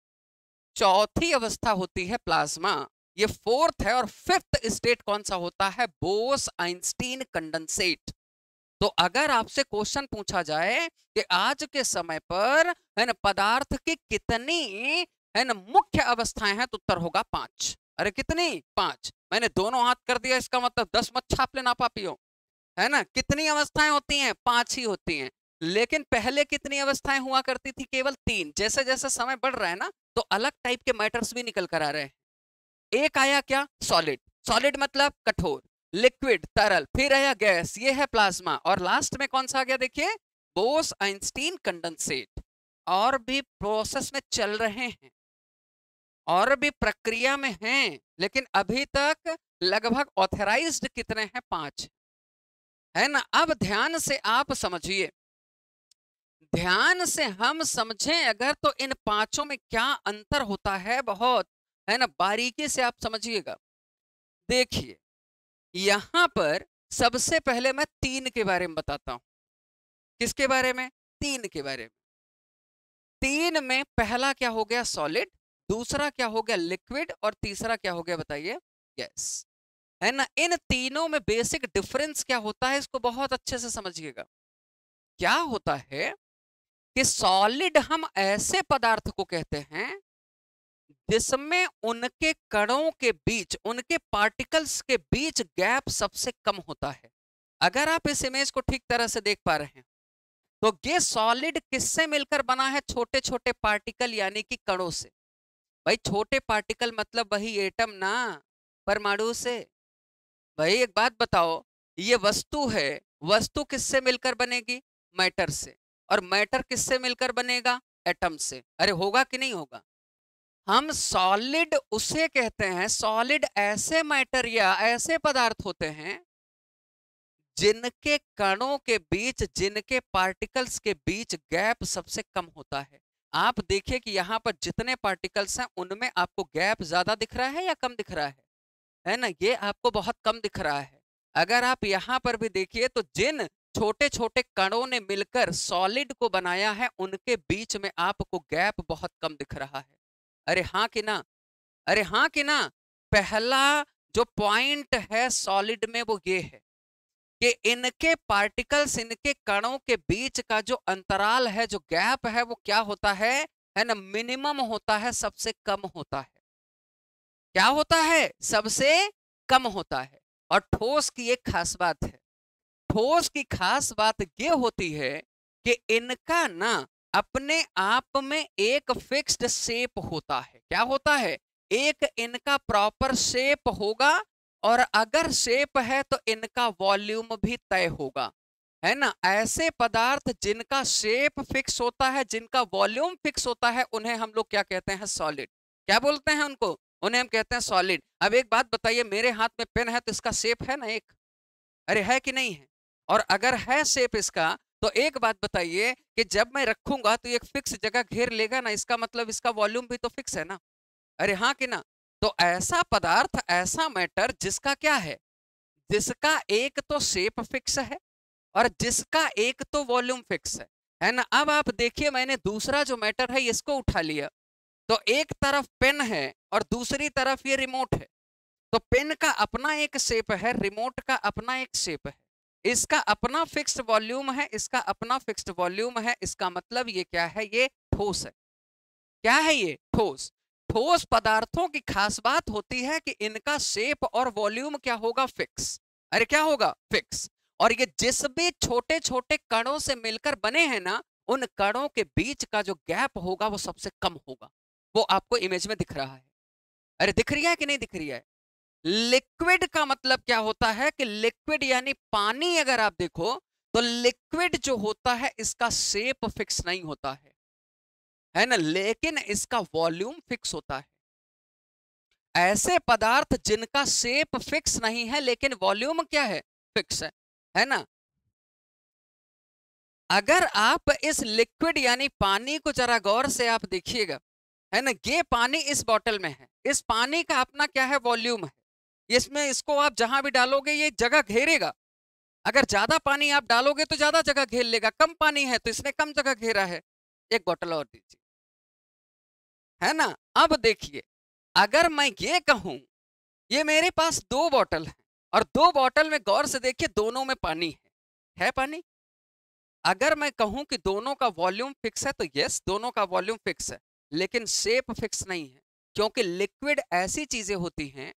चौथी अवस्था होती है प्लाज्मा, ये फोर्थ है। और फिफ्थ स्टेट कौन सा होता है? Bose Einstein condensate. तो अगर आपसे क्वेश्चन पूछा जाए कि आज के समय पर, है ना, पदार्थ की कितनी, है ना, मुख्य अवस्थाएं हैं, तो उत्तर होगा 5। अरे कितनी? 5। मैंने दोनों हाथ कर दिया, इसका मतलब 10 मत छाप लेना पापियों, है ना। कितनी अवस्थाएं होती हैं? 5 ही होती हैं। लेकिन पहले कितनी अवस्थाएं हुआ करती थी? केवल 3। जैसे जैसे समय बढ़ रहा है ना, तो अलग टाइप के मैटर्स भी निकल कर आ रहे हैं। एक आया क्या? सॉलिड। सॉलिड मतलब कठोर। लिक्विड तरल। फिर आया गैस, ये है प्लाज्मा। और लास्ट में कौन सा आ गया? देखिए बोस आइंस्टीन कंडेंसेट। और भी प्रोसेस में चल रहे हैं, और भी प्रक्रिया में हैं, लेकिन अभी तक लगभग ऑथराइज्ड कितने हैं? 5, है ना। अब ध्यान से आप समझिए, ध्यान से हम समझें अगर, तो इन पांचों में क्या अंतर होता है, बहुत, है ना, बारीकी से आप समझिएगा। देखिए यहां पर सबसे पहले मैं 3 के बारे में बताता हूं। किसके बारे में? 3 के बारे में। 3 में पहला क्या हो गया? सॉलिड। दूसरा क्या हो गया? लिक्विड। और तीसरा क्या हो गया बताइए? गैस, है ना। इन तीनों में बेसिक डिफरेंस क्या होता है, इसको बहुत अच्छे से समझिएगा। क्या होता है कि सॉलिड हम ऐसे पदार्थ को कहते हैं जिसमें उनके कणों के बीच, उनके पार्टिकल्स के बीच गैप सबसे कम होता है। अगर आप इस इमेज को ठीक तरह से देख पा रहे हैं तो ये सॉलिड किससे मिलकर बना है? छोटे छोटे पार्टिकल यानी कि कणों से। भाई छोटे पार्टिकल मतलब वही एटम ना, परमाणु से। भाई एक बात बताओ, ये वस्तु है, वस्तु किससे मिलकर बनेगी? मैटर से। और मैटर किससे मिलकर बनेगा? एटम से। अरे होगा कि नहीं होगा? हम सॉलिड उसे कहते हैं, सॉलिड ऐसे मैटर या ऐसे पदार्थ होते हैं जिनके कणों के बीच, जिनके पार्टिकल्स के बीच गैप सबसे कम होता है। आप देखिए कि यहाँ पर जितने पार्टिकल्स हैं उनमें आपको गैप ज्यादा दिख रहा है या कम दिख रहा है ना? ये आपको बहुत कम दिख रहा है। अगर आप यहाँ पर भी देखिए तो जिन छोटे छोटे कणों ने मिलकर सॉलिड को बनाया है उनके बीच में आपको गैप बहुत कम दिख रहा है। अरे हाँ कि ना? अरे हाँ कि ना? पहला जो पॉइंट है सॉलिड में वो ये है कि इनके पार्टिकल्स, इनके कणों के बीच का जो अंतराल है, जो गैप है, वो क्या होता है ना? मिनिमम होता है, सबसे कम होता है। क्या होता है? सबसे कम होता है। और ठोस की एक खास बात है, ठोस की खास बात ये होती है कि इनका ना अपने आप में एक फिक्स्ड शेप होता है। क्या होता है? एक इनका प्रॉपर शेप होगा, और अगर शेप है तो इनका वॉल्यूम भी तय होगा, है ना? ऐसे पदार्थ जिनका शेप फिक्स होता है, जिनका वॉल्यूम फिक्स होता है, उन्हें हम लोग क्या कहते हैं? सॉलिड। क्या बोलते हैं उनको? उन्हें हम कहते हैं सॉलिड। अब एक बात बताइए, मेरे हाथ में पेन है तो इसका शेप है ना एक? अरे है कि नहीं है? और अगर है शेप इसका, तो एक बात बताइए कि जब मैं रखूंगा तो एक फिक्स जगह घेर लेगा ना, इसका मतलब इसका वॉल्यूम भी तो फिक्स है ना? अरे हाँ कि ना? तो ऐसा पदार्थ, ऐसा मैटर जिसका क्या है, जिसका एक तो शेप फिक्स है और जिसका एक तो वॉल्यूम फिक्स है ना? अब आप देखिए, मैंने दूसरा जो मैटर है इसको उठा लिया, तो एक तरफ पेन है और दूसरी तरफ ये रिमोट है। तो पेन का अपना एक शेप है, रिमोट का अपना एक शेप है, इसका अपना फिक्स्ड वॉल्यूम है, इसका अपना फिक्स्ड वॉल्यूम है। इसका मतलब ये क्या है? ये ठोस है। क्या है ये? ठोस। ठोस पदार्थों की खास बात होती है कि इनका शेप और वॉल्यूम क्या होगा? फिक्स। अरे क्या होगा? फिक्स। और ये जिस भी छोटे छोटे कणों से मिलकर बने हैं ना, उन कणों के बीच का जो गैप होगा वो सबसे कम होगा। वो आपको इमेज में दिख रहा है। अरे दिख रही है कि नहीं दिख रही है? लिक्विड का मतलब क्या होता है कि लिक्विड यानी पानी, अगर आप देखो तो लिक्विड जो होता है इसका शेप फिक्स नहीं होता है ना? लेकिन इसका वॉल्यूम फिक्स होता है। ऐसे पदार्थ जिनका शेप फिक्स नहीं है लेकिन वॉल्यूम क्या है? फिक्स है ना? अगर आप इस लिक्विड यानी पानी को जरा गौर से आप देखिएगा, है ना? ये पानी इस बॉटल में है, इस पानी का अपना क्या है? वॉल्यूम है। इसमें इसको आप जहां भी डालोगे ये जगह घेरेगा। अगर ज्यादा पानी आप डालोगे तो ज्यादा जगह घेर लेगा, कम पानी है तो इसने कम जगह घेरा है। एक बोतल और दीजिए, है ना? अब देखिए, अगर मैं ये कहूं, ये मेरे पास दो बोतल है और दो बोतल में गौर से देखिए दोनों में पानी है पानी। अगर मैं कहूं कि दोनों का वॉल्यूम फिक्स है तो यस, दोनों का वॉल्यूम फिक्स है, लेकिन शेप फिक्स नहीं है। क्योंकि लिक्विड ऐसी चीजें होती हैं,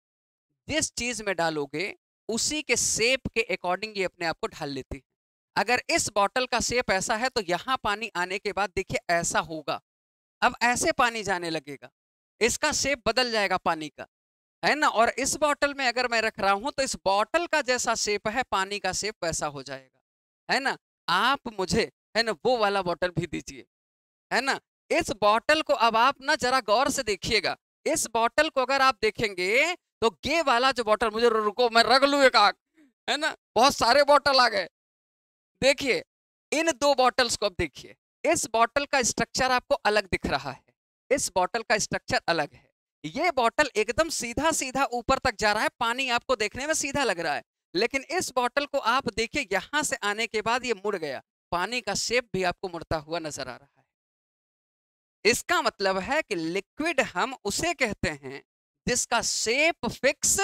जिस चीज में डालोगे उसी के शेप के अकॉर्डिंग ये अपने आप को ढाल लेती है। अगर इस बॉटल का शेप ऐसा है तो यहां पानी आने के बाद देखिए ऐसा होगा। अब ऐसे पानी जाने लगेगा, इसका शेप बदल जाएगा पानी का, है ना? और इस बॉटल में अगर मैं रख रहा हूं तो इस बॉटल का जैसा शेप है, पानी का शेप वैसा हो जाएगा, है ना? आप मुझे, है ना, वो वाला बॉटल भी दीजिए, है ना? इस बॉटल को अब आप ना जरा गौर से देखिएगा। इस बॉटल को अगर आप देखेंगे तो ये वाला जो बॉटल, मुझे रुको मैं रख लू एक आग, है ना? बहुत सारे बॉटल आ गए। देखिए, इन दो बॉटल्स को अब देखिए, इस बॉटल का स्ट्रक्चर आपको अलग दिख रहा है, इस बॉटल का स्ट्रक्चर अलग है। ये बॉटल एकदम सीधा सीधा ऊपर तक जा रहा है, पानी आपको देखने में सीधा लग रहा है, लेकिन इस बॉटल को आप देखिए, यहां से आने के बाद ये मुड़ गया, पानी का शेप भी आपको मुड़ता हुआ नजर आ रहा है। इसका मतलब है कि लिक्विड हम उसे कहते हैं जिसका शेप फिक्स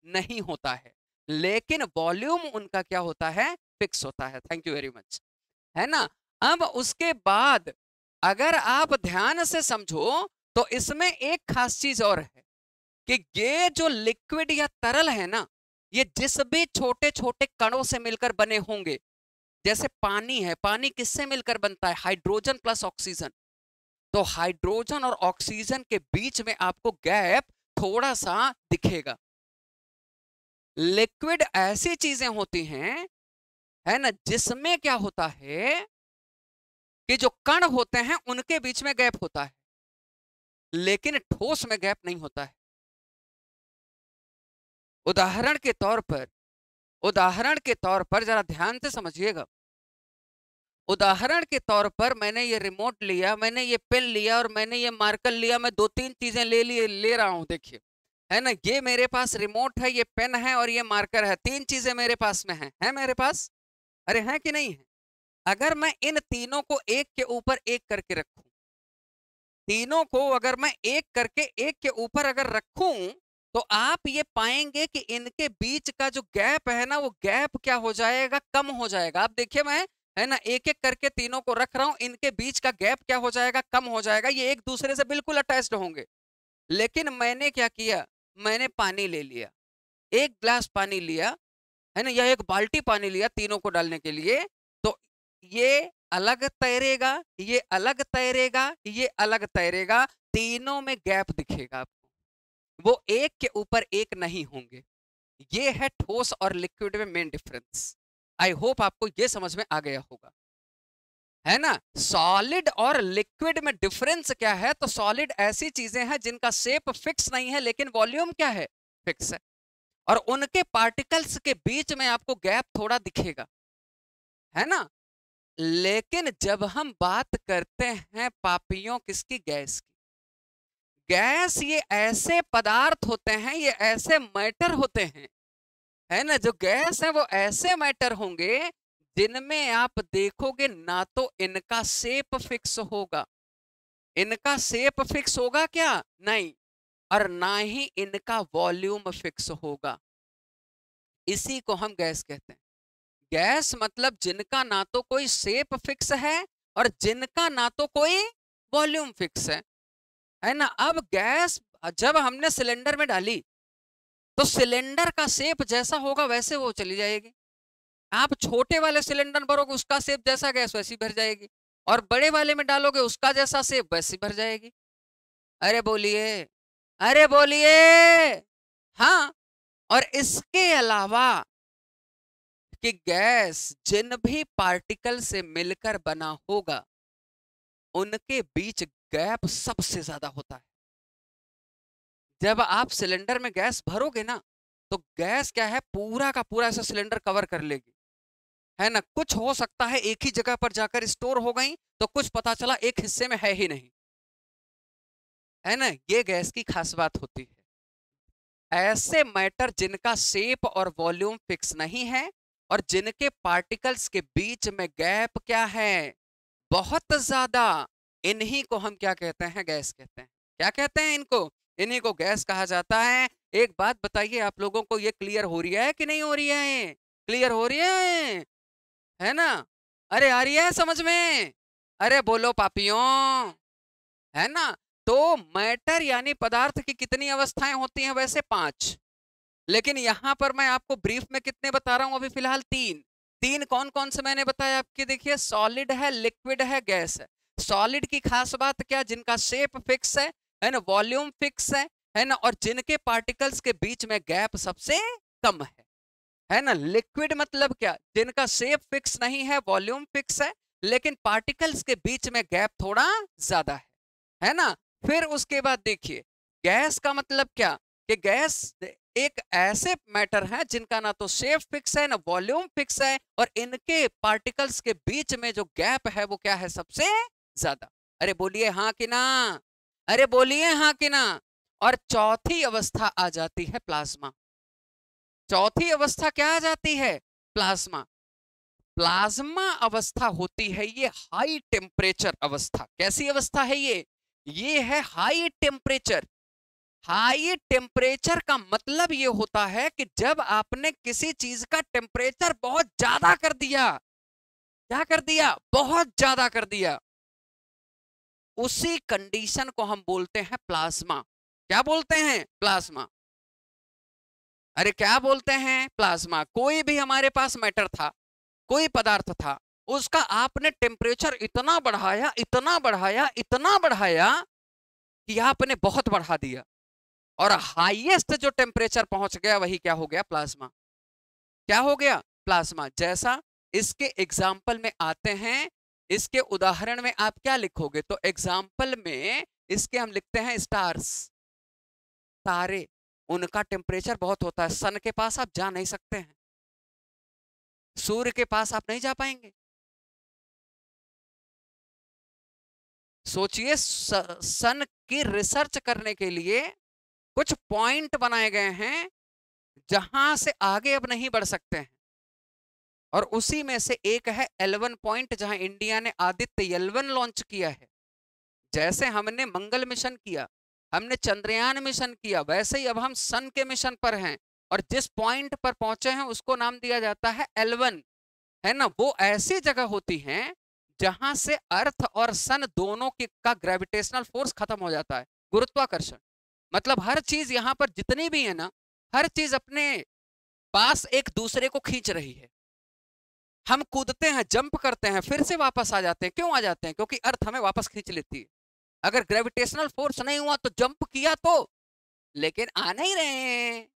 नहीं होता है, लेकिन वॉल्यूम उनका क्या होता है? फिक्स होता है। थैंक यू वेरी मच, है ना? अब उसके बाद अगर आप ध्यान से समझो तो इसमें एक खास चीज और है कि ये जो लिक्विड या तरल है ना, ये जिस भी छोटे छोटे कणों से मिलकर बने होंगे, जैसे पानी है, पानी किससे मिलकर बनता है? Hydrogen plus oxygen. तो हाइड्रोजन और ऑक्सीजन के बीच में आपको गैप थोड़ा सा दिखेगा। लिक्विड ऐसी चीजें होती हैं, है ना, जिसमें क्या होता है कि जो कण होते हैं उनके बीच में गैप होता है, लेकिन ठोस में गैप नहीं होता है। उदाहरण के तौर पर, उदाहरण के तौर पर जरा ध्यान से समझिएगा। उदाहरण के तौर पर मैंने ये रिमोट लिया, मैंने ये पेन लिया और मैंने ये मार्कर लिया, मैं 2-3 चीजें ले रहा हूं, देखिए, है ना, ये मेरे पास रिमोट है, ये पेन है और ये मार्कर है, 3 चीजें मेरे पास में है मेरे पास, अरे है कि नहीं है? अगर मैं इन तीनों को एक के ऊपर एक करके रखूं, तीनों को अगर मैं एक करके एक के ऊपर अगर रखूं, तो आप ये पाएंगे कि इनके बीच का जो गैप है ना, वो गैप क्या हो जाएगा, कम हो जाएगा। आप देखिए, मैं, है ना, एक एक करके तीनों को रख रहा हूं, इनके बीच का गैप क्या हो जाएगा, कम हो जाएगा, ये एक दूसरे से बिल्कुल अटैच्ड होंगे। लेकिन मैंने क्या किया, मैंने पानी ले लिया, एक ग्लास पानी लिया, है ना, या एक बाल्टी पानी लिया तीनों को डालने के लिए, तो ये अलग तैरेगा, ये अलग तैरेगा, ये अलग तैरेगा, तीनों में गैप दिखेगा आपको, वो एक के ऊपर एक नहीं होंगे। ये है ठोस और लिक्विड में मेन डिफरेंस। आई होप आपको ये समझ में आ गया होगा, है ना। सॉलिड और लिक्विड में डिफरेंस क्या है? तो सॉलिड ऐसी चीजें हैं जिनका शेप फिक्स नहीं है, लेकिन वॉल्यूम क्या है, फिक्स है, और उनके पार्टिकल्स के बीच में आपको गैप थोड़ा दिखेगा, है ना। लेकिन जब हम बात करते हैं पापियों किसकी, गैस की, गैस ये ऐसे पदार्थ होते हैं, ये ऐसे मैटर होते हैं, है ना, जो गैस है वो ऐसे मैटर होंगे जिनमें आप देखोगे ना तो इनका शेप फिक्स होगा, इनका शेप फिक्स होगा क्या, नहीं, और ना ही इनका वॉल्यूम फिक्स होगा। इसी को हम गैस कहते हैं। गैस मतलब जिनका ना तो कोई शेप फिक्स है और जिनका ना तो कोई वॉल्यूम फिक्स है ना। अब गैस जब हमने सिलेंडर में डाली, तो सिलेंडर का शेप जैसा होगा वैसे वो चली जाएगी। आप छोटे वाले सिलेंडर भरोगे, उसका शेप जैसा गैस वैसी भर जाएगी, और बड़े वाले में डालोगे उसका जैसा शेप वैसी भर जाएगी। अरे बोलिए, अरे बोलिए, हाँ। और इसके अलावा कि गैस जिन भी पार्टिकल से मिलकर बना होगा, उनके बीच गैप सबसे ज्यादा होता है। जब आप सिलेंडर में गैस भरोगे ना, तो गैस क्या है, पूरा का पूरा ऐसा सिलेंडर कवर कर लेगी, है ना। कुछ हो सकता है एक ही जगह पर जाकर स्टोर हो गई, तो कुछ पता चला एक हिस्से में है ही नहीं, है ना। ये गैस की खास बात होती है। ऐसे मैटर जिनका शेप और वॉल्यूम फिक्स नहीं है और जिनके पार्टिकल्स के बीच में गैप क्या है, बहुत ज्यादा, इन्हीं को हम क्या कहते हैं, गैस कहते हैं। क्या कहते हैं इनको, इन्हीं को गैस कहा जाता है। एक बात बताइए, आप लोगों को ये क्लियर हो रही है कि नहीं हो रही है, क्लियर हो रही है ना। अरे आ रही है समझ में, अरे बोलो पापियों, है ना। तो मैटर यानी पदार्थ की कितनी अवस्थाएं होती हैं, वैसे 5, लेकिन यहां पर मैं आपको ब्रीफ में कितने बता रहा हूं, अभी फिलहाल 3। 3 कौन कौन से मैंने बताया आपके, देखिए, सॉलिड है, लिक्विड है, गैस है। सॉलिड की खास बात क्या, जिनका शेप फिक्स है ना, वॉल्यूम फिक्स है ना, और जिनके पार्टिकल्स के बीच में गैप सबसे कम है ना। लिक्विड मतलब क्या, जिनका शेप फिक्स नहीं है, वॉल्यूम फिक्स है, लेकिन पार्टिकल्स के बीच में गैप थोड़ा ज्यादा है ना। फिर उसके बाद देखिए, गैस का मतलब क्या, कि गैस एक ऐसे मैटर है जिनका ना तो शेप फिक्स है ना वॉल्यूम फिक्स है, और इनके पार्टिकल्स के बीच में जो गैप है वो क्या है, सबसे ज्यादा। अरे बोलिए हाँ कि ना, अरे बोलिए हाँ कि ना। और चौथी अवस्था आ जाती है प्लाज्मा। चौथी अवस्था क्या आ जाती है, प्लाज्मा। प्लाज्मा अवस्था होती है ये हाई टेम्परेचर अवस्था। कैसी अवस्था है ये है हाई टेम्परेचर। हाई टेम्परेचर का मतलब ये होता है कि जब आपने किसी चीज का टेम्परेचर बहुत ज्यादा कर दिया, क्या कर दिया, बहुत ज्यादा कर दिया, उसी कंडीशन को हम बोलते हैं प्लाज्मा। क्या बोलते हैं, प्लाज्मा। अरे क्या बोलते हैं, प्लाज्मा। कोई भी हमारे पास मैटर था, कोई पदार्थ था, उसका आपने टेम्परेचर इतना बढ़ाया, इतना बढ़ाया, इतना बढ़ाया कि आपने बहुत बढ़ा दिया, और हाईएस्ट जो टेम्परेचर पहुंच गया वही क्या हो गया, प्लाज्मा। क्या हो गया, प्लाज्मा। जैसा इसके एग्जाम्पल में आते हैं इसके उदाहरण में आप क्या लिखोगे? तो एग्जाम्पल में इसके हम लिखते हैं स्टार्स, तारे। उनका टेम्परेचर बहुत होता है, सन के पास आप जा नहीं सकते हैं, सूर्य के पास आप नहीं जा पाएंगे। सोचिए, सन की रिसर्च करने के लिए कुछ पॉइंट बनाए गए हैं जहां से आगे अब नहीं बढ़ सकते हैं, और उसी में से एक है L1 पॉइंट, जहां इंडिया ने आदित्य L1 लॉन्च किया है। जैसे हमने मंगल मिशन किया, हमने चंद्रयान मिशन किया, वैसे ही अब हम सन के मिशन पर हैं, और जिस पॉइंट पर पहुंचे हैं उसको नाम दिया जाता है L1, है ना। वो ऐसी जगह होती हैं जहां से अर्थ और सन दोनों की का ग्रेविटेशनल फोर्स खत्म हो जाता है, गुरुत्वाकर्षण। मतलब हर चीज यहां पर जितनी भी है ना, हर चीज अपने पास एक दूसरे को खींच रही है। हम कूदते हैं, जंप करते हैं, फिर से वापस आ जाते हैं। क्यों आ जाते हैं? क्योंकि अर्थ हमें वापस खींच लेती है। अगर ग्रेविटेशनल फोर्स नहीं हुआ तो जंप किया तो, लेकिन आ नहीं रहे हैं।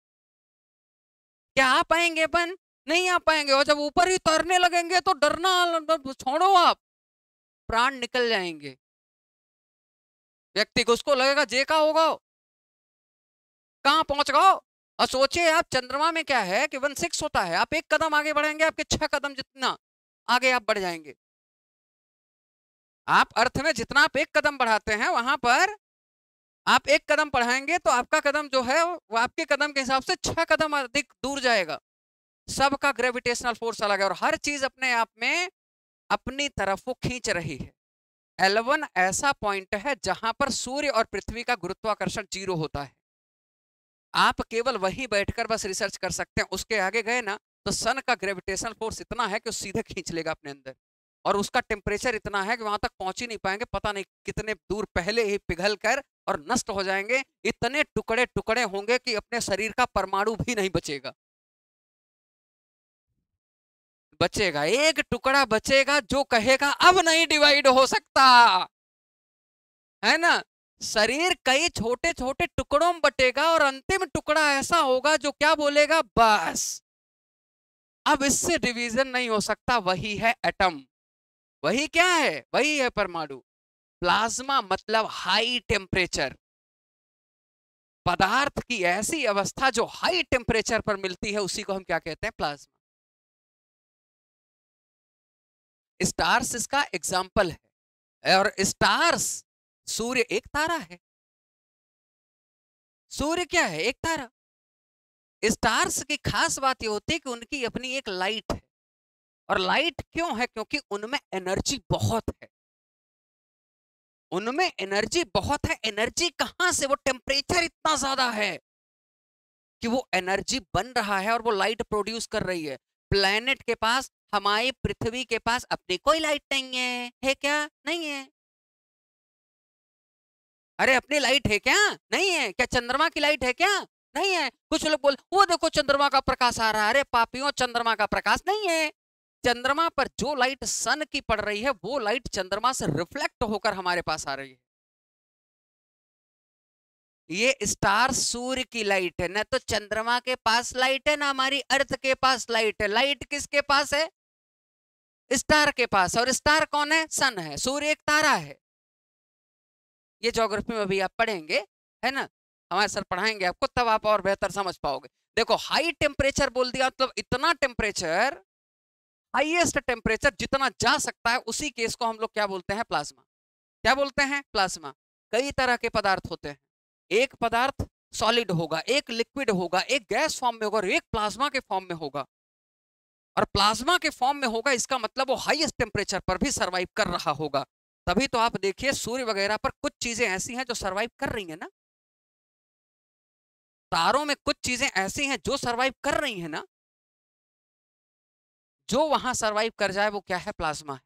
क्या आ पाएंगे अपन? नहीं आ पाएंगे। और जब ऊपर ही तैरने लगेंगे तो डरना छोड़ो आप, प्राण निकल जाएंगे। व्यक्ति को उसको लगेगा जे का होगा, कहां पहुंच गए। और सोचिए आप, चंद्रमा में क्या है कि 1/6 होता है, आप एक कदम आगे बढ़ेंगे, आपके 6 कदम जितना आगे आप बढ़ जाएंगे। आप अर्थ में जितना आप एक कदम बढ़ाते हैं, वहां पर आप एक कदम बढ़ाएंगे तो आपका कदम जो है वो आपके कदम के हिसाब से 6 कदम अधिक दूर जाएगा। सबका ग्रेविटेशनल फोर्स अलग है, और हर चीज अपने आप में अपनी तरफ वो खींच रही है। L1 ऐसा पॉइंट है जहां पर सूर्य और पृथ्वी का गुरुत्वाकर्षण 0 होता है। आप केवल वहीं बैठकर बस रिसर्च कर सकते हैं। उसके आगे गए ना तो सन का ग्रेविटेशनल फोर्स इतना है कि वो सीधे खींच लेगा अपने अंदर, और उसका टेम्परेचर इतना है कि वहां तक पहुंच ही नहीं पाएंगे, पता नहीं कितने दूर पहले ही पिघल कर और नष्ट हो जाएंगे। इतने टुकड़े टुकड़े होंगे कि अपने शरीर का परमाणु भी नहीं बचेगा। बचेगा एक टुकड़ा बचेगा जो कहेगा अब नहीं डिवाइड हो सकता, है ना। शरीर कई छोटे छोटे टुकड़ों में बटेगा, और अंतिम टुकड़ा ऐसा होगा जो क्या बोलेगा, बस अब इससे डिवीजन नहीं हो सकता। वही है एटम। वही क्या है? वही है परमाणु। प्लाज्मा मतलब हाई टेम्परेचर, पदार्थ की ऐसी अवस्था जो हाई टेम्परेचर पर मिलती है, उसी को हम क्या कहते हैं? प्लाज्मा। स्टार्स इसका एग्जाम्पल है। और स्टार्स, सूर्य एक तारा है। सूर्य क्या है? एक तारा। स्टार्स की खास बात यह होती है कि उनकी अपनी एक लाइट है। और लाइट क्यों है? क्योंकि उनमें एनर्जी बहुत है। उनमें एनर्जी बहुत है। एनर्जी कहां से? वो टेम्परेचर इतना ज्यादा है कि वो एनर्जी बन रहा है और वो लाइट प्रोड्यूस कर रही है। प्लेनेट के पास, हमारी पृथ्वी के पास अपनी कोई लाइट नहीं है क्या? नहीं है। अरे अपनी लाइट है क्या? नहीं है। क्या चंद्रमा की लाइट है क्या? नहीं है। कुछ लोग बोल, वो देखो चंद्रमा का प्रकाश आ रहा है। अरे पापियों, चंद्रमा का प्रकाश नहीं है। चंद्रमा पर जो लाइट सन की पड़ रही है, वो लाइट चंद्रमा से रिफ्लेक्ट होकर हमारे पास आ रही है। ये स्टार सूर्य की लाइट है, ना तो चंद्रमा के पास लाइट है, ना हमारी अर्थ के पास लाइट है। लाइट किसके पास है? स्टार के पास। और स्टार कौन है? सन है। सूर्य एक तारा है। ये ज्योग्राफी में भी आप पढ़ेंगे, है ना। हमारे सर पढ़ाएंगे आपको, तब आप और बेहतर समझ पाओगे। देखो, हाई टेम्परेचर बोल दिया मतलब इतना टेम्परेचर, हाईएस्ट टेम्परेचर जितना जा सकता है, उसी केस को हम लोग क्या बोलते हैं? प्लाज्मा। क्या बोलते हैं? प्लाज्मा। कई तरह के पदार्थ होते हैं। एक पदार्थ सॉलिड होगा, एक लिक्विड होगा, एक गैस फॉर्म में होगा, और एक प्लाज्मा के फॉर्म में होगा। और प्लाज्मा के फॉर्म में होगा, इसका मतलब वो हाईएस्ट टेम्परेचर पर भी सरवाइव कर रहा होगा। तभी तो आप देखिए सूर्य वगैरह पर कुछ चीजें ऐसी हैं जो सरवाइव कर रही हैं ना। तारों में कुछ चीजें ऐसी हैं जो सरवाइव कर रही हैं ना। जो वहां सरवाइव कर जाए वो क्या है? प्लाज्मा है।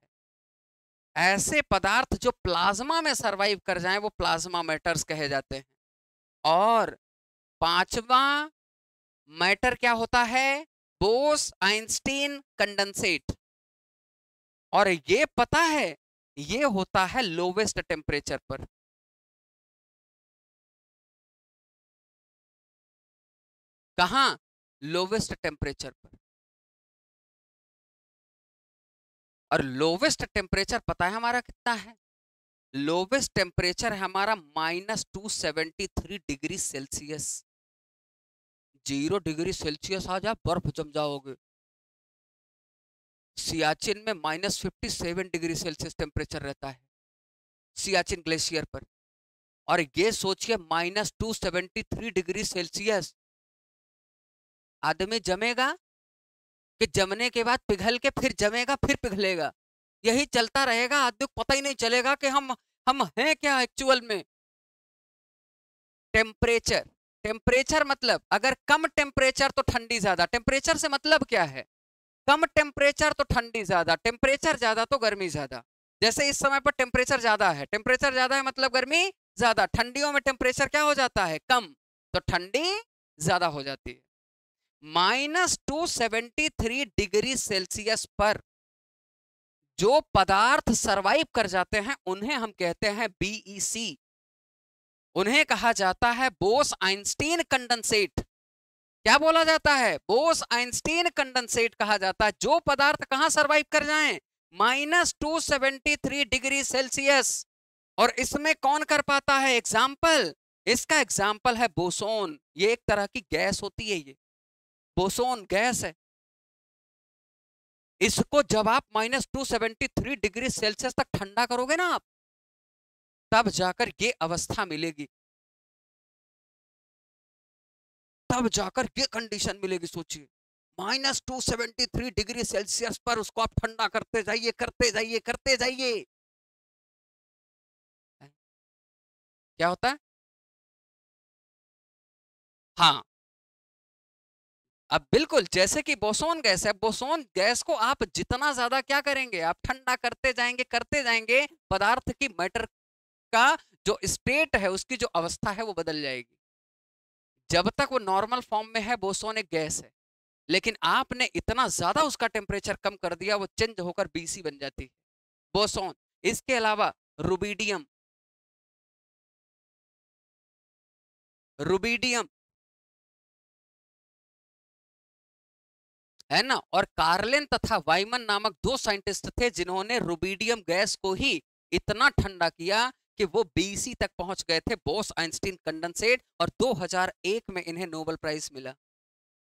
ऐसे पदार्थ जो प्लाज्मा में सरवाइव कर जाएं वो प्लाज्मा मैटर्स कहे जाते हैं। और पांचवा मैटर क्या होता है? Bose Einstein condensate. और ये पता है, ये होता है लोवेस्ट टेम्परेचर पर। कहां? लोवेस्ट टेम्परेचर पर। और लोवेस्ट टेम्परेचर पता है हमारा कितना है? लोवेस्ट टेम्परेचर है हमारा -273 डिग्री सेल्सियस। 0 डिग्री सेल्सियस आ जाए बर्फ जम जाओगे। सियाचिन में -57 डिग्री सेल्सियस टेम्परेचर रहता है, सियाचिन ग्लेशियर पर। और ये सोचिए -273 डिग्री सेल्सियस। आदमी जमेगा कि जमने के बाद पिघल के फिर जमेगा फिर पिघलेगा, यही चलता रहेगा। आदमी को पता ही नहीं चलेगा कि हम हैं क्या एक्चुअल में। टेम्परेचर, टेम्परेचर मतलब अगर कम टेम्परेचर तो ठंडी ज्यादा। टेम्परेचर से मतलब क्या है? कम टेम्परेचर तो ठंडी ज्यादा, टेम्परेचर ज्यादा तो गर्मी ज्यादा। जैसे इस समय पर टेम्परेचर ज्यादा है, टेम्परेचर ज्यादा है मतलब गर्मी ज्यादा। ठंडियों में टेम्परेचर क्या हो जाता है? कम, तो ठंडी ज्यादा हो जाती है। -273 डिग्री सेल्सियस पर जो पदार्थ सरवाइव कर जाते हैं उन्हें हम कहते हैं बीईसी। उन्हें कहा जाता है बोस आइंस्टीन कंडेंसेट। क्या बोला जाता है? बोस आइंस्टीन कंडेंसेट कहा जाता है। जो पदार्थ कहां सरवाइव कर जाएं? -273 डिग्री सेल्सियस। और इसमें कौन कर पाता है? एग्जाम्पल, इसका एग्जाम्पल है बोसोन। ये एक तरह की गैस होती है, ये बोसोन गैस है। इसको जब आप -273 डिग्री सेल्सियस तक ठंडा करोगे ना आप, तब जाकर ये अवस्था मिलेगी, तब जाकर ये कंडीशन मिलेगी। सोचिए, -273 डिग्री सेल्सियस पर उसको आप ठंडा करते जाइए करते जाइए करते जाइए। क्या होता है? हाँ, अब बिल्कुल जैसे कि बोसोन गैस है, बोसोन गैस को आप जितना ज्यादा क्या करेंगे? आप ठंडा करते जाएंगे, पदार्थ की मैटर का जो स्टेट है, उसकी जो अवस्था है वो बदल जाएगी। जब तक वो नॉर्मल फॉर्म में है बोसोन एक गैस है, लेकिन आपने इतना ज्यादा उसका टेम्परेचर कम कर दिया, वो चेंज होकर बीसी बन जाती है, बोसोन। इसके अलावा रुबिडियम, रुबिडियम है ना। और कार्लिन तथा वाइमन नामक दो साइंटिस्ट थे जिन्होंने रुबिडियम गैस को ही इतना ठंडा किया कि वो बीसी तक पहुंच गए थे, बोस आइंस्टीन कंडेंसेट। और 2001 में इन्हें नोबेल प्राइज मिला।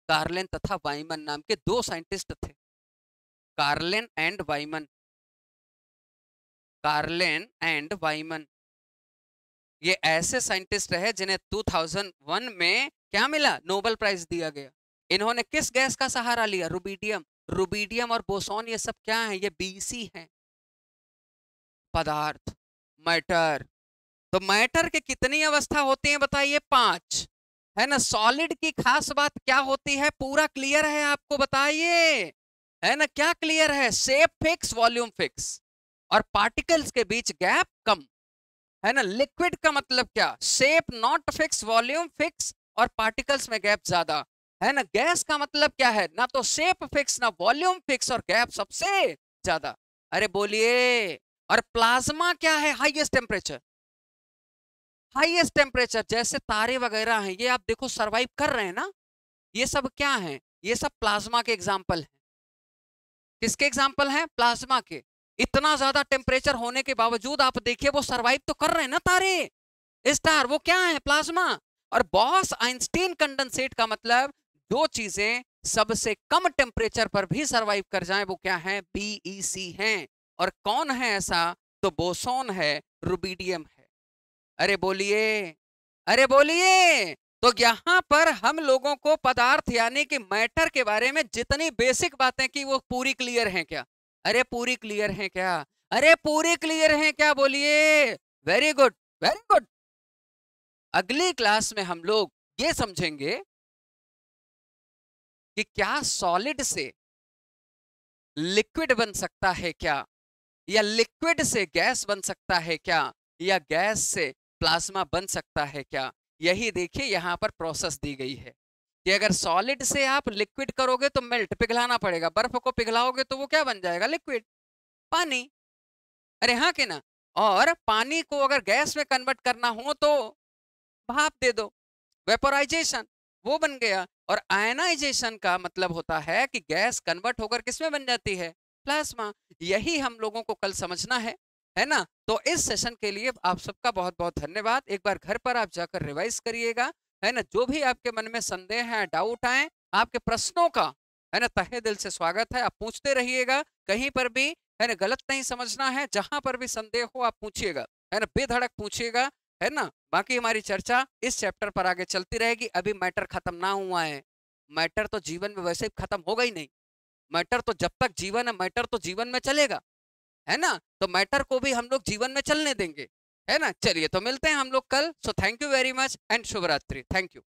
कार्लिन तथा वाइमन नाम के दो साइंटिस्ट थे, कार्लिन एंड वाइमन, कार्लिन एंड वाइमन। ये ऐसे साइंटिस्ट रहे जिन्हें 2001 में क्या मिला? नोबेल प्राइज दिया गया। इन्होंने किस गैस का सहारा लिया? रुबिडियम। रुबिडियम और बोसोन ये सब क्या है? ये बीसी हैं, पदार्थ, मैटर। तो मैटर के कितनी अवस्था होती है बताइए? 5, है ना। सॉलिड की खास बात क्या होती है? पूरा क्लियर है आपको? बताइए, है ना। क्या क्लियर है? शेप फिक्स, वॉल्यूम फिक्स, और पार्टिकल्स के बीच गैप कम, है ना। लिक्विड का मतलब क्या? Shape not fix, volume fix, और पार्टिकल्स में गैप ज्यादा, है ना। गैस का मतलब क्या है? ना तो शेप फिक्स, ना वॉल्यूम फिक्स, और गैप सबसे ज्यादा। अरे बोलिए। और प्लाज्मा क्या है? Highest temperature, highest temperature. जैसे तारे वगैरह हैं, ये आप देखो सरवाइव कर रहे हैं ना, ये सब क्या है? ये सब प्लाज्मा के एग्जाम्पल हैं। किसके एग्जाम्पल हैं? प्लाज्मा के। इतना ज्यादा टेम्परेचर होने के बावजूद आप देखिए वो सरवाइव तो कर रहे हैं ना तारे, स्टार। वो क्या है? प्लाज्मा। और बॉस आइंस्टीन कंडेंसेट का मतलब दो चीजें सबसे कम टेम्परेचर पर भी सरवाइव कर जाएं, वो क्या है? बीईसी हैं। और कौन है ऐसा? तो बोसोन है, रुबिडियम है। अरे बोलिए, अरे बोलिए। तो यहां पर हम लोगों को पदार्थ यानी कि मैटर के बारे में जितनी बेसिक बातें की वो पूरी क्लियर हैं क्या? अरे पूरी क्लियर हैं क्या? अरे पूरी क्लियर हैं क्या? बोलिए। Very good, very good. अगली क्लास में हम लोग ये समझेंगे कि क्या सॉलिड से लिक्विड बन सकता है क्या, या लिक्विड से गैस बन सकता है क्या, या गैस से प्लाज्मा बन सकता है क्या। यही देखिए यहां पर प्रोसेस दी गई है कि अगर सॉलिड से आप लिक्विड करोगे तो मेल्ट, पिघलाना पड़ेगा। बर्फ को पिघलाओगे तो वो क्या बन जाएगा? लिक्विड, पानी। अरे हाँ कि ना। और पानी को अगर गैस में कन्वर्ट करना हो तो भाप दे दो, वेपोराइजेशन, वो बन गया। और आयनाइजेशन का मतलब होता है कि गैस कन्वर्ट होकर किसमें बन जाती है? प्लाज्मा। यही हम लोगों को कल समझना है ना? तो इस सेशन के लिए आप सबका बहुत-बहुत धन्यवाद। एक बार घर पर आप जाकर रिवाइज करिएगा, है ना? जो भी आपके मन में संदेह है, डाउट आए, आपके प्रश्नों का, है ना, तहे दिल से स्वागत है। आप पूछते रहिएगा, कहीं पर भी, है ना, गलत नहीं समझना है। जहां पर भी संदेह हो आप पूछिएगा, है ना, बेधड़क पूछिएगा, है ना? बाकी हमारी चर्चा इस चैप्टर पर आगे चलती रहेगी। अभी मैटर खत्म ना हुआ है। मैटर तो जीवन में वैसे ही खत्म होगा ही नहीं। मैटर तो जब तक जीवन है, मैटर तो जीवन में चलेगा, है ना? तो मैटर को भी हम लोग जीवन में चलने देंगे, है ना? चलिए, तो मिलते हैं हम लोग कल। So thank you very much and शुभ रात्रि। Thank you.